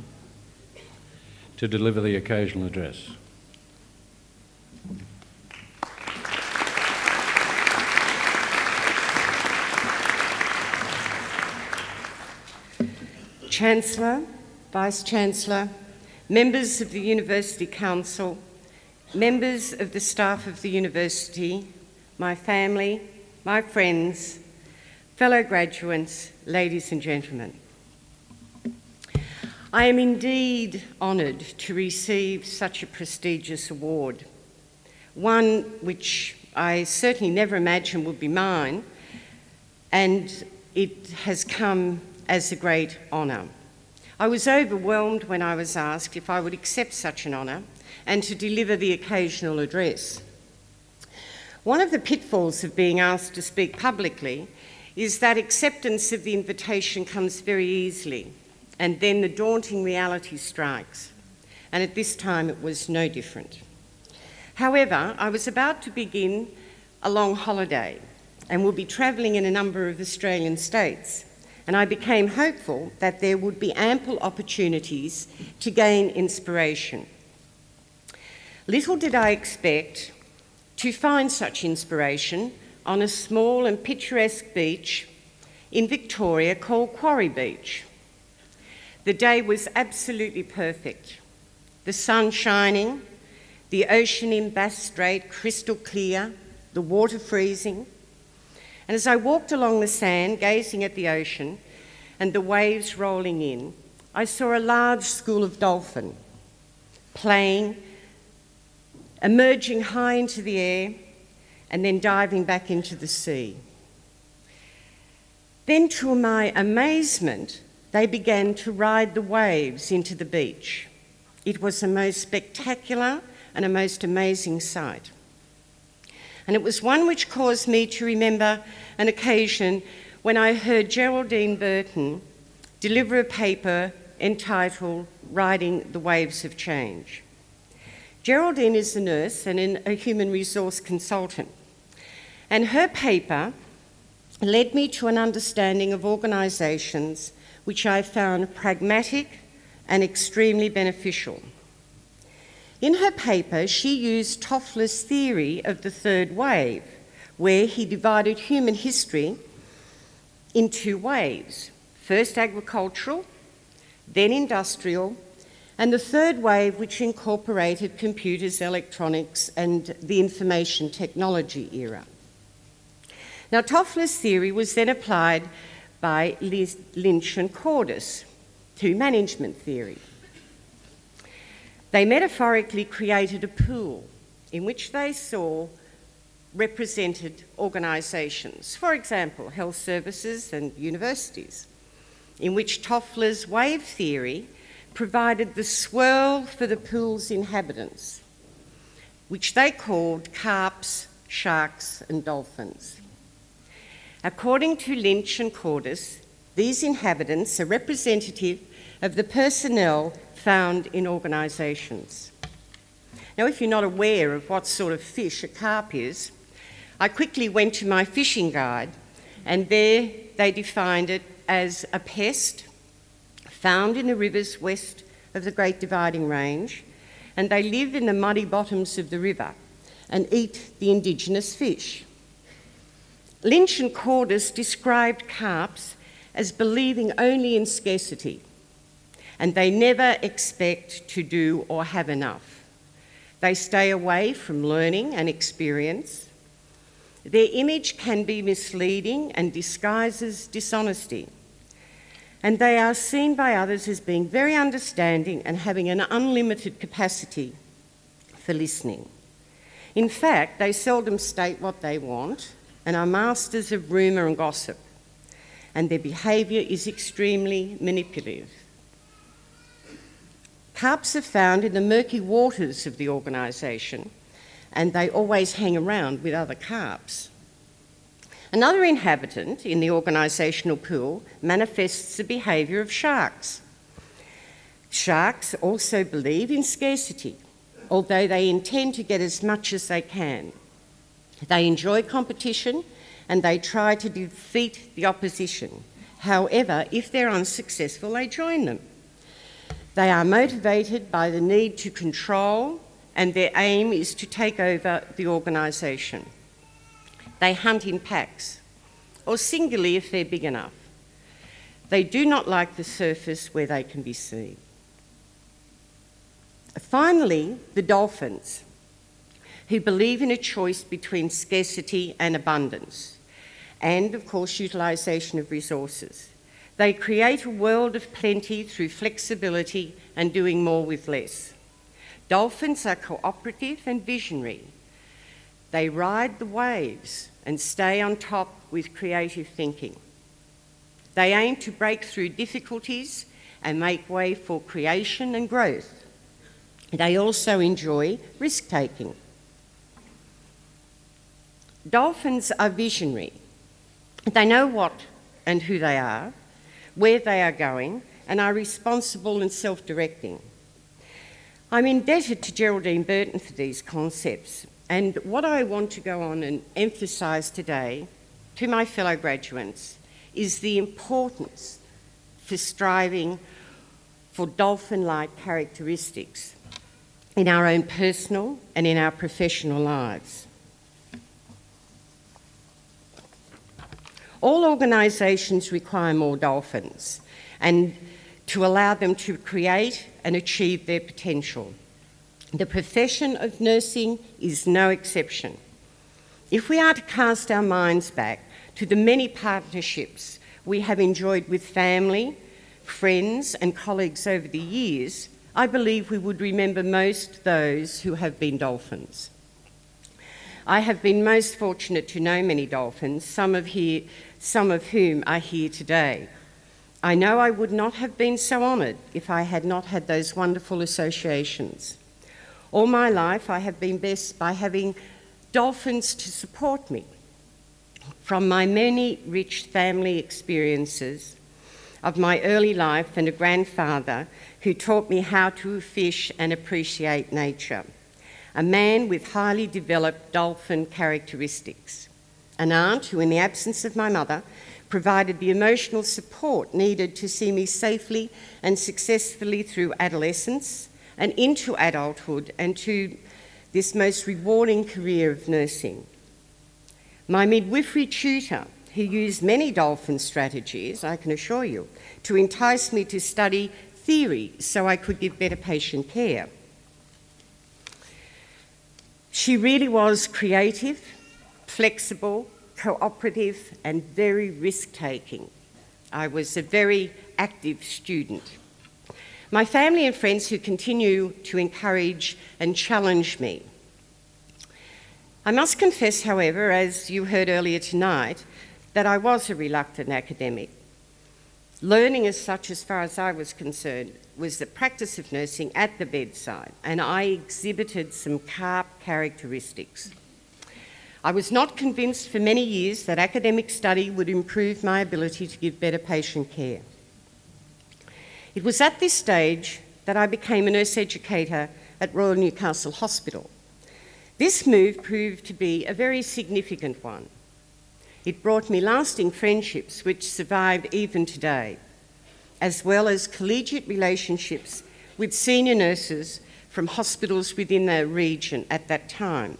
to deliver the occasional address. Chancellor, Vice-Chancellor, members of the University Council, members of the staff of the University, my family, my friends, fellow graduates, ladies and gentlemen. I am indeed honoured to receive such a prestigious award, one which I certainly never imagined would be mine, and it has come as a great honour. I was overwhelmed when I was asked if I would accept such an honour and to deliver the occasional address. One of the pitfalls of being asked to speak publicly is that acceptance of the invitation comes very easily, and then the daunting reality strikes. And at this time it was no different. However, I was about to begin a long holiday and will be travelling in a number of Australian states, and I became hopeful that there would be ample opportunities to gain inspiration. Little did I expect to find such inspiration on a small and picturesque beach in Victoria called Quarry Beach. The day was absolutely perfect. The sun shining, the ocean in Bass Strait crystal clear, the water freezing. And as I walked along the sand, gazing at the ocean and the waves rolling in, I saw a large school of dolphin playing, emerging high into the air, and then diving back into the sea. Then, to my amazement, they began to ride the waves into the beach. It was a most spectacular and a most amazing sight. And it was one which caused me to remember an occasion when I heard Geraldine Burton deliver a paper entitled Riding the Waves of Change. Geraldine is a nurse and a human resource consultant, and her paper led me to an understanding of organisations which I found pragmatic and extremely beneficial. In her paper, she used Toffler's theory of the third wave, where he divided human history in two waves: first agricultural, then industrial, and the third wave which incorporated computers, electronics, and the information technology era. Now, Toffler's theory was then applied by Lynch and Cordes to management theory. They metaphorically created a pool in which they saw represented organisations, for example, health services and universities, in which Toffler's wave theory provided the swirl for the pool's inhabitants, which they called carps, sharks and dolphins. According to Lynch and Cordes, these inhabitants are representative of the personnel found in organisations. Now, if you're not aware of what sort of fish a carp is, I quickly went to my fishing guide, and there they defined it as a pest found in the rivers west of the Great Dividing Range, and they live in the muddy bottoms of the river and eat the indigenous fish. Lynch and Cordes described carps as believing only in scarcity, and they never expect to do or have enough. They stay away from learning and experience. Their image can be misleading and disguises dishonesty, and they are seen by others as being very understanding and having an unlimited capacity for listening. In fact, they seldom state what they want and are masters of rumour and gossip, and their behaviour is extremely manipulative. Carps are found in the murky waters of the organisation, and they always hang around with other carps. Another inhabitant in the organisational pool manifests the behaviour of sharks. Sharks also believe in scarcity, although they intend to get as much as they can. They enjoy competition and they try to defeat the opposition. However, if they're unsuccessful, they join them. They are motivated by the need to control, and their aim is to take over the organisation. They hunt in packs, or singly if they're big enough. They do not like the surface where they can be seen. Finally, the dolphins, who believe in a choice between scarcity and abundance, and of course utilisation of resources. They create a world of plenty through flexibility and doing more with less. Dolphins are cooperative and visionary. They ride the waves and stay on top with creative thinking. They aim to break through difficulties and make way for creation and growth. They also enjoy risk-taking. Dolphins are visionary. They know what and who they are, where they are going, and are responsible and self-directing. I'm indebted to Geraldine Burton for these concepts, and what I want to go on and emphasise today to my fellow graduates is the importance for striving for dolphin-like characteristics in our own personal and in our professional lives. All organisations require more dolphins and to allow them to create and achieve their potential. The profession of nursing is no exception. If we are to cast our minds back to the many partnerships we have enjoyed with family, friends and colleagues over the years, I believe we would remember most those who have been dolphins. I have been most fortunate to know many dolphins, some of whom are here today. I know I would not have been so honoured if I had not had those wonderful associations. All my life I have been blessed by having dolphins to support me. From my many rich family experiences of my early life and a grandfather who taught me how to fish and appreciate nature, a man with highly developed dolphin characteristics, an aunt who, in the absence of my mother, provided the emotional support needed to see me safely and successfully through adolescence and into adulthood and to this most rewarding career of nursing. My midwifery tutor, who used many dolphin strategies, I can assure you, to entice me to study theory so I could give better patient care. She really was creative, flexible, cooperative, and very risk-taking. I was a very active student. My family and friends who continue to encourage and challenge me. I must confess, however, as you heard earlier tonight, that I was a reluctant academic. Learning as such, as far as I was concerned, was the practice of nursing at the bedside, and I exhibited some CARP characteristics. I was not convinced for many years that academic study would improve my ability to give better patient care. It was at this stage that I became a nurse educator at Royal Newcastle Hospital. This move proved to be a very significant one. It brought me lasting friendships which survive even today, as well as collegiate relationships with senior nurses from hospitals within the region at that time.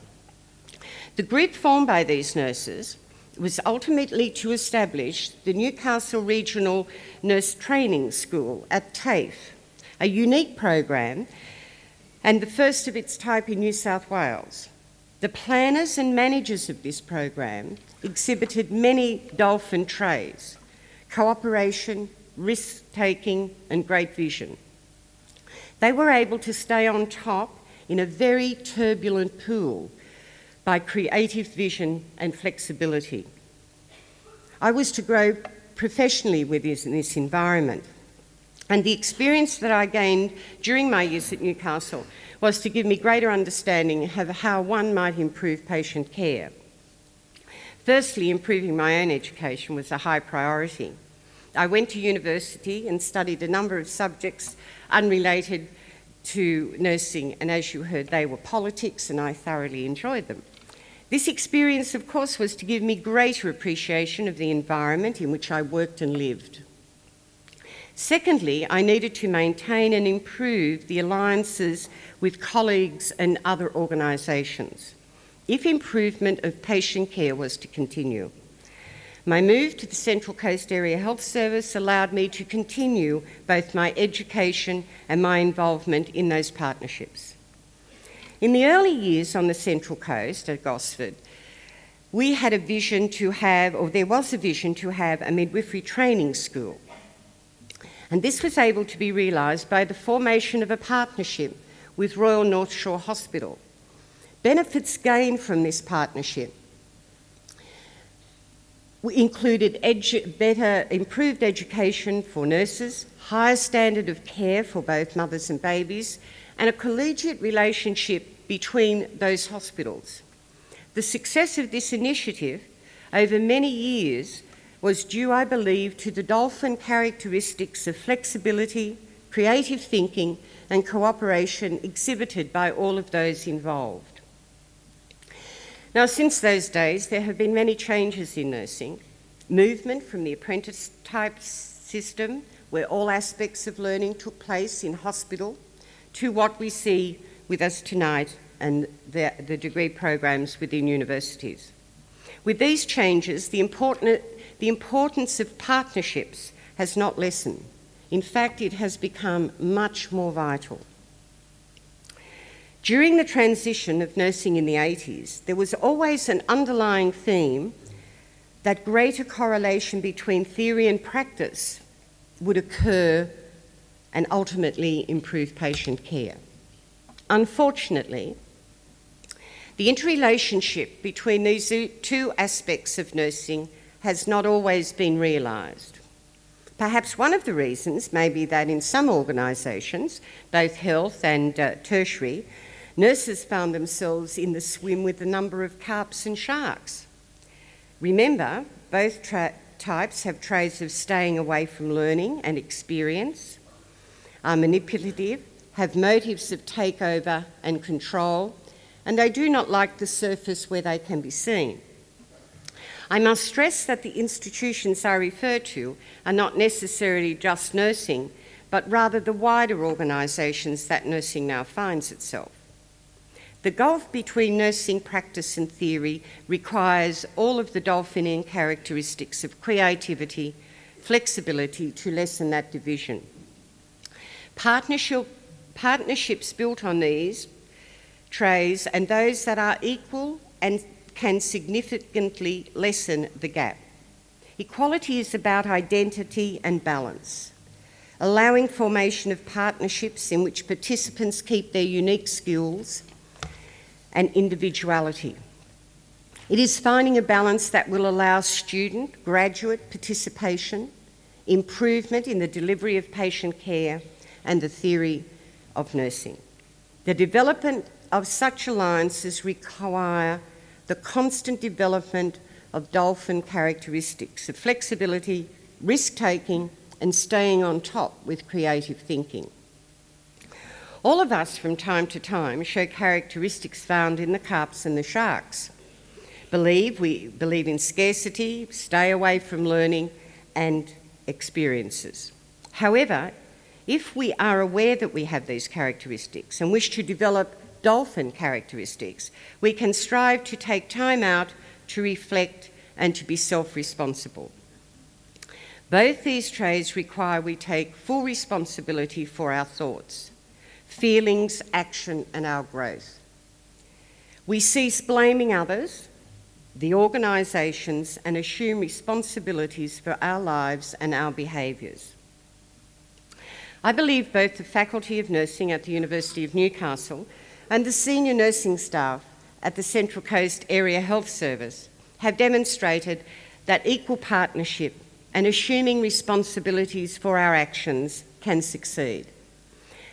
The group formed by these nurses was ultimately to establish the Newcastle Regional Nurse Training School at TAFE, a unique program and the first of its type in New South Wales. The planners and managers of this program exhibited many dolphin traits: cooperation, risk-taking and great vision. They were able to stay on top in a very turbulent pool by creative vision and flexibility. I was to grow professionally within this environment, and the experience that I gained during my years at Newcastle was to give me greater understanding of how one might improve patient care. Firstly, improving my own education was a high priority. I went to university and studied a number of subjects unrelated to nursing, and as you heard, they were politics, and I thoroughly enjoyed them. This experience, of course, was to give me greater appreciation of the environment in which I worked and lived. Secondly, I needed to maintain and improve the alliances with colleagues and other organisations, if improvement of patient care was to continue. My move to the Central Coast Area Health Service allowed me to continue both my education and my involvement in those partnerships. In the early years on the Central Coast at Gosford, we had a vision to have, or there was a vision to have, a midwifery training school. And this was able to be realised by the formation of a partnership with Royal North Shore Hospital. Benefits gained from this partnership included improved education for nurses, higher standard of care for both mothers and babies, and a collegiate relationship between those hospitals. The success of this initiative over many years was due, I believe, to the dolphin characteristics of flexibility, creative thinking, and cooperation exhibited by all of those involved. Now, since those days, there have been many changes in nursing. Movement from the apprentice-type system, where all aspects of learning took place in hospital, to what we see with us tonight and the degree programs within universities. With these changes, the importance of partnerships has not lessened. In fact, it has become much more vital. During the transition of nursing in the 80s, there was always an underlying theme that greater correlation between theory and practice would occur and ultimately improve patient care. Unfortunately, the interrelationship between these two aspects of nursing has not always been realised. Perhaps one of the reasons may be that in some organisations, both health and tertiary, nurses found themselves in the swim with a number of carps and sharks. Remember, both types have traits of staying away from learning and experience, are manipulative, have motives of takeover and control, and they do not like the surface where they can be seen. I must stress that the institutions I refer to are not necessarily just nursing, but rather the wider organisations that nursing now finds itself. The gulf between nursing practice and theory requires all of the Dolphinian characteristics of creativity, flexibility to lessen that division. Partnerships built on these traits and those that are equal and can significantly lessen the gap. Equality is about identity and balance, allowing formation of partnerships in which participants keep their unique skills and individuality. It is finding a balance that will allow student, graduate participation, improvement in the delivery of patient care, and the theory of nursing. The development of such alliances require the constant development of dolphin characteristics of flexibility, risk-taking, and staying on top with creative thinking. All of us from time to time show characteristics found in the carps and the sharks. We believe in scarcity, stay away from learning, and experiences. However, if we are aware that we have these characteristics and wish to develop dolphin characteristics, we can strive to take time out to reflect and to be self-responsible. Both these traits require we take full responsibility for our thoughts, feelings, action, and our growth. We cease blaming others, the organisations, and assume responsibilities for our lives and our behaviours. I believe both the Faculty of Nursing at the University of Newcastle and the senior nursing staff at the Central Coast Area Health Service have demonstrated that equal partnership and assuming responsibilities for our actions can succeed.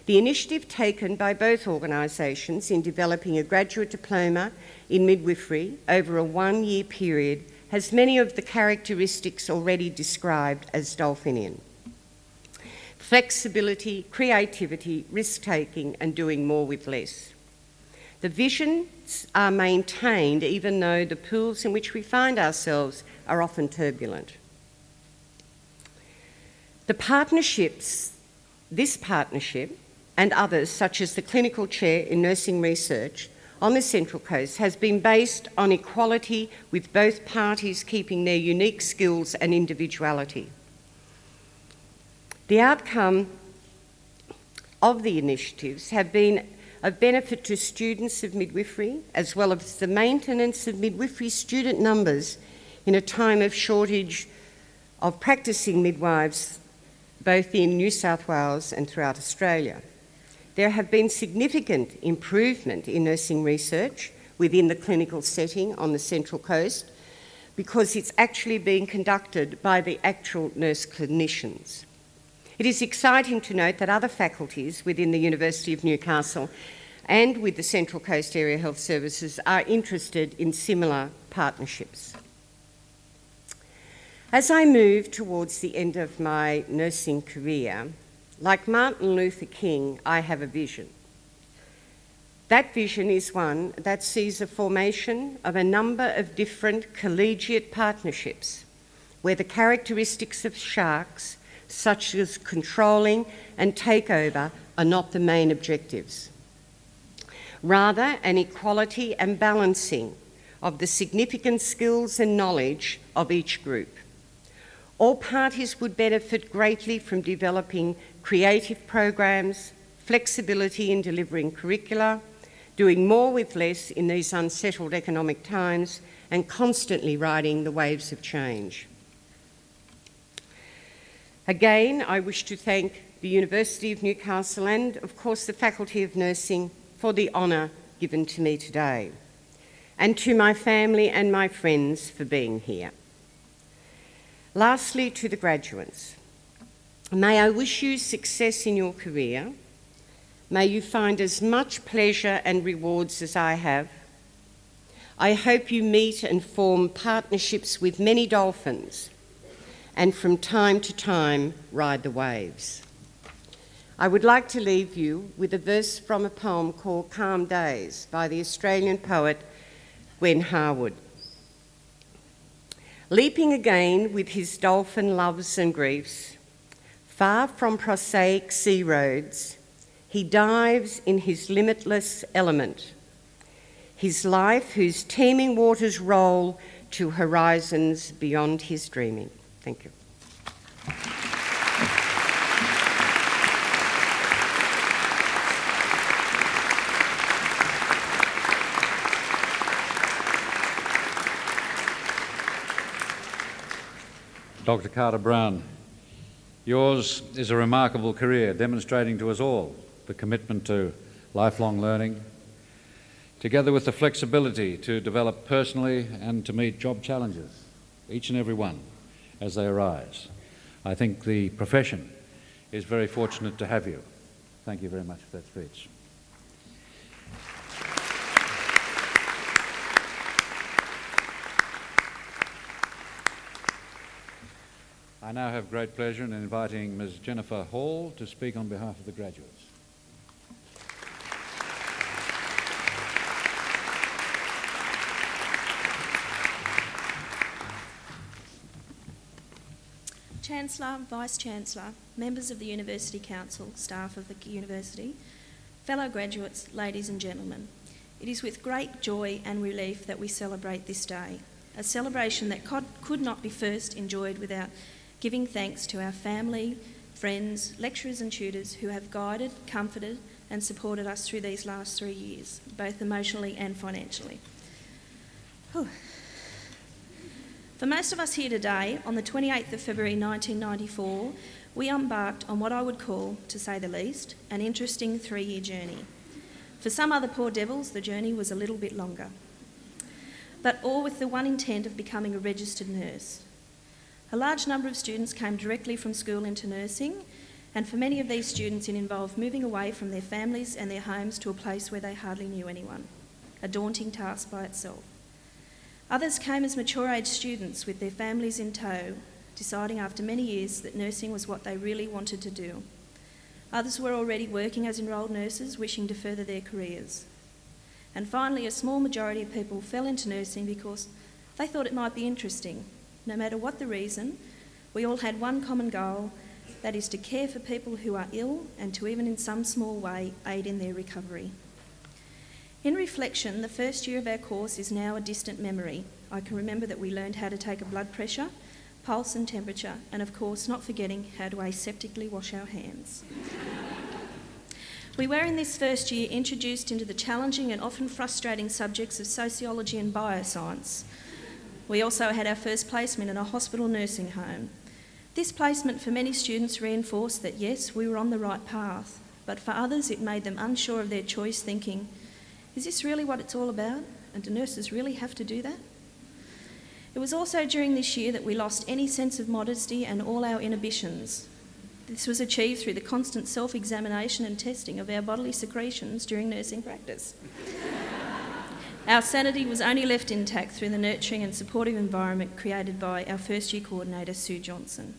The initiative taken by both organisations in developing a graduate diploma in midwifery over a one-year period has many of the characteristics already described as Dolphinian. Flexibility, creativity, risk-taking, and doing more with less. The visions are maintained even though the pools in which we find ourselves are often turbulent. This partnership and others, such as the Clinical Chair in Nursing Research on the Central Coast, has been based on equality, with both parties keeping their unique skills and individuality. The outcome of the initiatives have been of benefit to students of midwifery, as well as the maintenance of midwifery student numbers in a time of shortage of practising midwives, both in New South Wales and throughout Australia. There have been significant improvement in nursing research within the clinical setting on the Central Coast, because it's actually being conducted by the actual nurse clinicians. It is exciting to note that other faculties within the University of Newcastle and with the Central Coast Area Health Services are interested in similar partnerships. As I move towards the end of my nursing career, like Martin Luther King, I have a vision. That vision is one that sees the formation of a number of different collegiate partnerships where the characteristics of sharks, such as controlling and takeover, are not the main objectives. Rather, an equality and balancing of the significant skills and knowledge of each group. All parties would benefit greatly from developing creative programs, flexibility in delivering curricula, doing more with less in these unsettled economic times, and constantly riding the waves of change. Again, I wish to thank the University of Newcastle and, of course, the Faculty of Nursing for the honour given to me today, and to my family and my friends for being here. Lastly, to the graduates, may I wish you success in your career. May you find as much pleasure and rewards as I have. I hope you meet and form partnerships with many dolphins, and from time to time ride the waves. I would like to leave you with a verse from a poem called Calm Days by the Australian poet Gwen Harwood. Leaping again with his dolphin loves and griefs, far from prosaic sea roads, he dives in his limitless element, his life whose teeming waters roll to horizons beyond his dreaming. Thank you. Dr. Carter-Brown, yours is a remarkable career, demonstrating to us all the commitment to lifelong learning, together with the flexibility to develop personally and to meet job challenges, each and every one, as they arise. I think the profession is very fortunate to have you. Thank you very much for that speech. I now have great pleasure in inviting Ms. Jennifer Hall to speak on behalf of the graduates. Chancellor, Vice-Chancellor, members of the University Council, staff of the University, fellow graduates, ladies and gentlemen, it is with great joy and relief that we celebrate this day, a celebration that could not be first enjoyed without giving thanks to our family, friends, lecturers and tutors who have guided, comforted and supported us through these last 3 years, both emotionally and financially. Whew. For most of us here today, on the 28th of February 1994, we embarked on what I would call, to say the least, an interesting 3-year journey. For some other poor devils, the journey was a little bit longer, but all with the one intent of becoming a registered nurse. A large number of students came directly from school into nursing, and for many of these students it involved moving away from their families and their homes to a place where they hardly knew anyone, a daunting task by itself. Others came as mature-age students with their families in tow, deciding after many years that nursing was what they really wanted to do. Others were already working as enrolled nurses, wishing to further their careers. And finally, a small majority of people fell into nursing because they thought it might be interesting. No matter what the reason, we all had one common goal, that is to care for people who are ill and to even in some small way aid in their recovery. In reflection, the first year of our course is now a distant memory. I can remember that we learned how to take a blood pressure, pulse and temperature, and of course not forgetting how to aseptically wash our hands. We were in this first year introduced into the challenging and often frustrating subjects of sociology and bioscience. We also had our first placement in a hospital nursing home. This placement for many students reinforced that yes, we were on the right path, but for others it made them unsure of their choice, thinking, is this really what it's all about? And do nurses really have to do that? It was also during this year that we lost any sense of modesty and all our inhibitions. This was achieved through the constant self-examination and testing of our bodily secretions during nursing practice. Our sanity was only left intact through the nurturing and supportive environment created by our first year coordinator, Sue Johnson.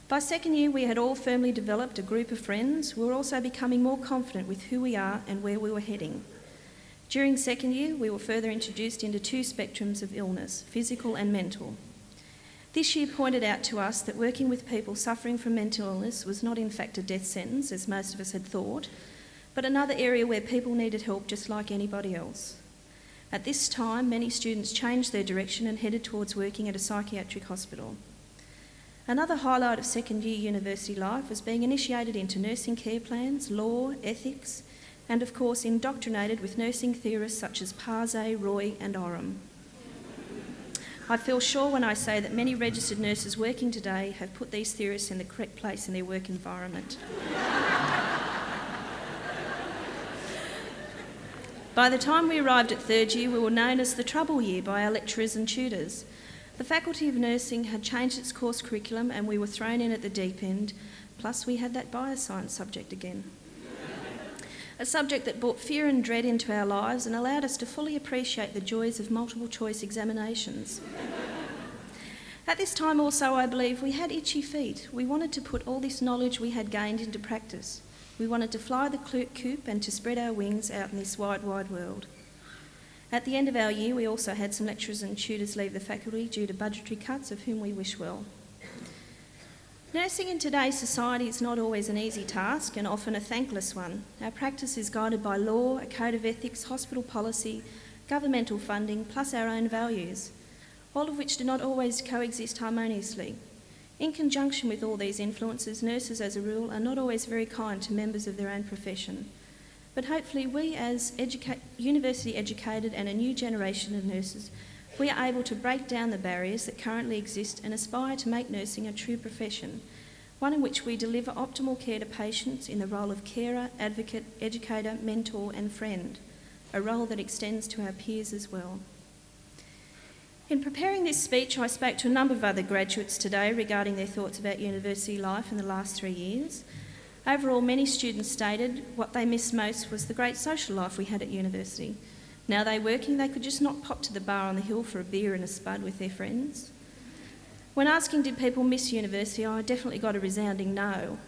By second year, we had all firmly developed a group of friends. We were also becoming more confident with who we are and where we were heading. During second year, we were further introduced into two spectrums of illness, physical and mental. This year pointed out to us that working with people suffering from mental illness was not in fact a death sentence, as most of us had thought, but another area where people needed help just like anybody else. At this time, many students changed their direction and headed towards working at a psychiatric hospital. Another highlight of second year university life was being initiated into nursing care plans, law, ethics, and of course indoctrinated with nursing theorists such as Parsay, Roy and Oram. I feel sure when I say that many registered nurses working today have put these theorists in the correct place in their work environment. By the time we arrived at third year, we were known as the trouble year by our lecturers and tutors. The Faculty of Nursing had changed its course curriculum and we were thrown in at the deep end, plus we had that bioscience subject again. A subject that brought fear and dread into our lives and allowed us to fully appreciate the joys of multiple choice examinations. At this time also, I believe, we had itchy feet. We wanted to put all this knowledge we had gained into practice. We wanted to fly the coop and to spread our wings out in this wide, wide world. At the end of our year, we also had some lecturers and tutors leave the faculty due to budgetary cuts, of whom we wish well. Nursing in today's society is not always an easy task and often a thankless one. Our practice is guided by law, a code of ethics, hospital policy, governmental funding, plus our own values, all of which do not always coexist harmoniously. In conjunction with all these influences, nurses as a rule are not always very kind to members of their own profession. But hopefully we as university educated and a new generation of nurses, we are able to break down the barriers that currently exist and aspire to make nursing a true profession, one in which we deliver optimal care to patients in the role of carer, advocate, educator, mentor and friend, a role that extends to our peers as well. In preparing this speech, I spoke to a number of other graduates today regarding their thoughts about university life in the last 3 years. Overall, many students stated what they missed most was the great social life we had at university. Now they're working, they could just not pop to the bar on the hill for a beer and a spud with their friends. When asking did people miss university, I definitely got a resounding no.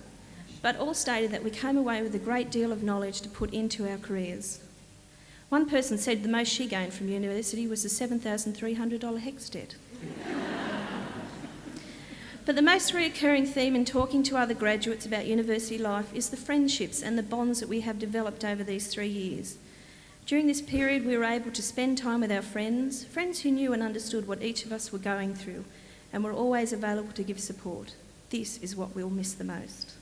But all stated that we came away with a great deal of knowledge to put into our careers. One person said the most she gained from university was a $7,300 HECS debt. But the most recurring theme in talking to other graduates about university life is the friendships and the bonds that we have developed over these 3 years. During this period, we were able to spend time with our friends who knew and understood what each of us were going through and were always available to give support. This is what we'll miss the most.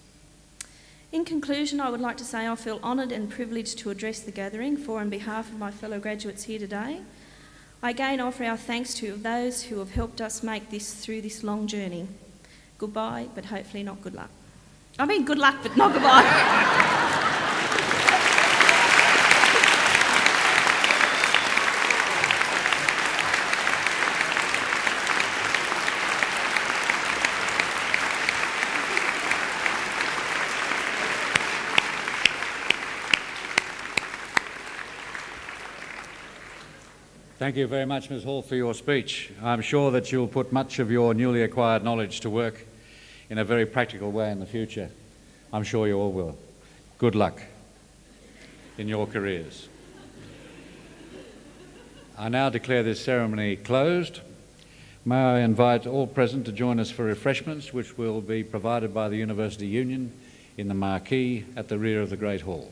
In conclusion, I would like to say I feel honoured and privileged to address the gathering for and behalf of my fellow graduates here today. I again offer our thanks to those who have helped us make this through this long journey. Goodbye, but hopefully not good luck. I mean good luck, but not goodbye. Thank you very much, Ms. Hall, for your speech. I'm sure that you'll put much of your newly acquired knowledge to work in a very practical way in the future. I'm sure you all will. Good luck in your careers. I now declare this ceremony closed. May I invite all present to join us for refreshments, which will be provided by the University Union in the marquee at the rear of the Great Hall.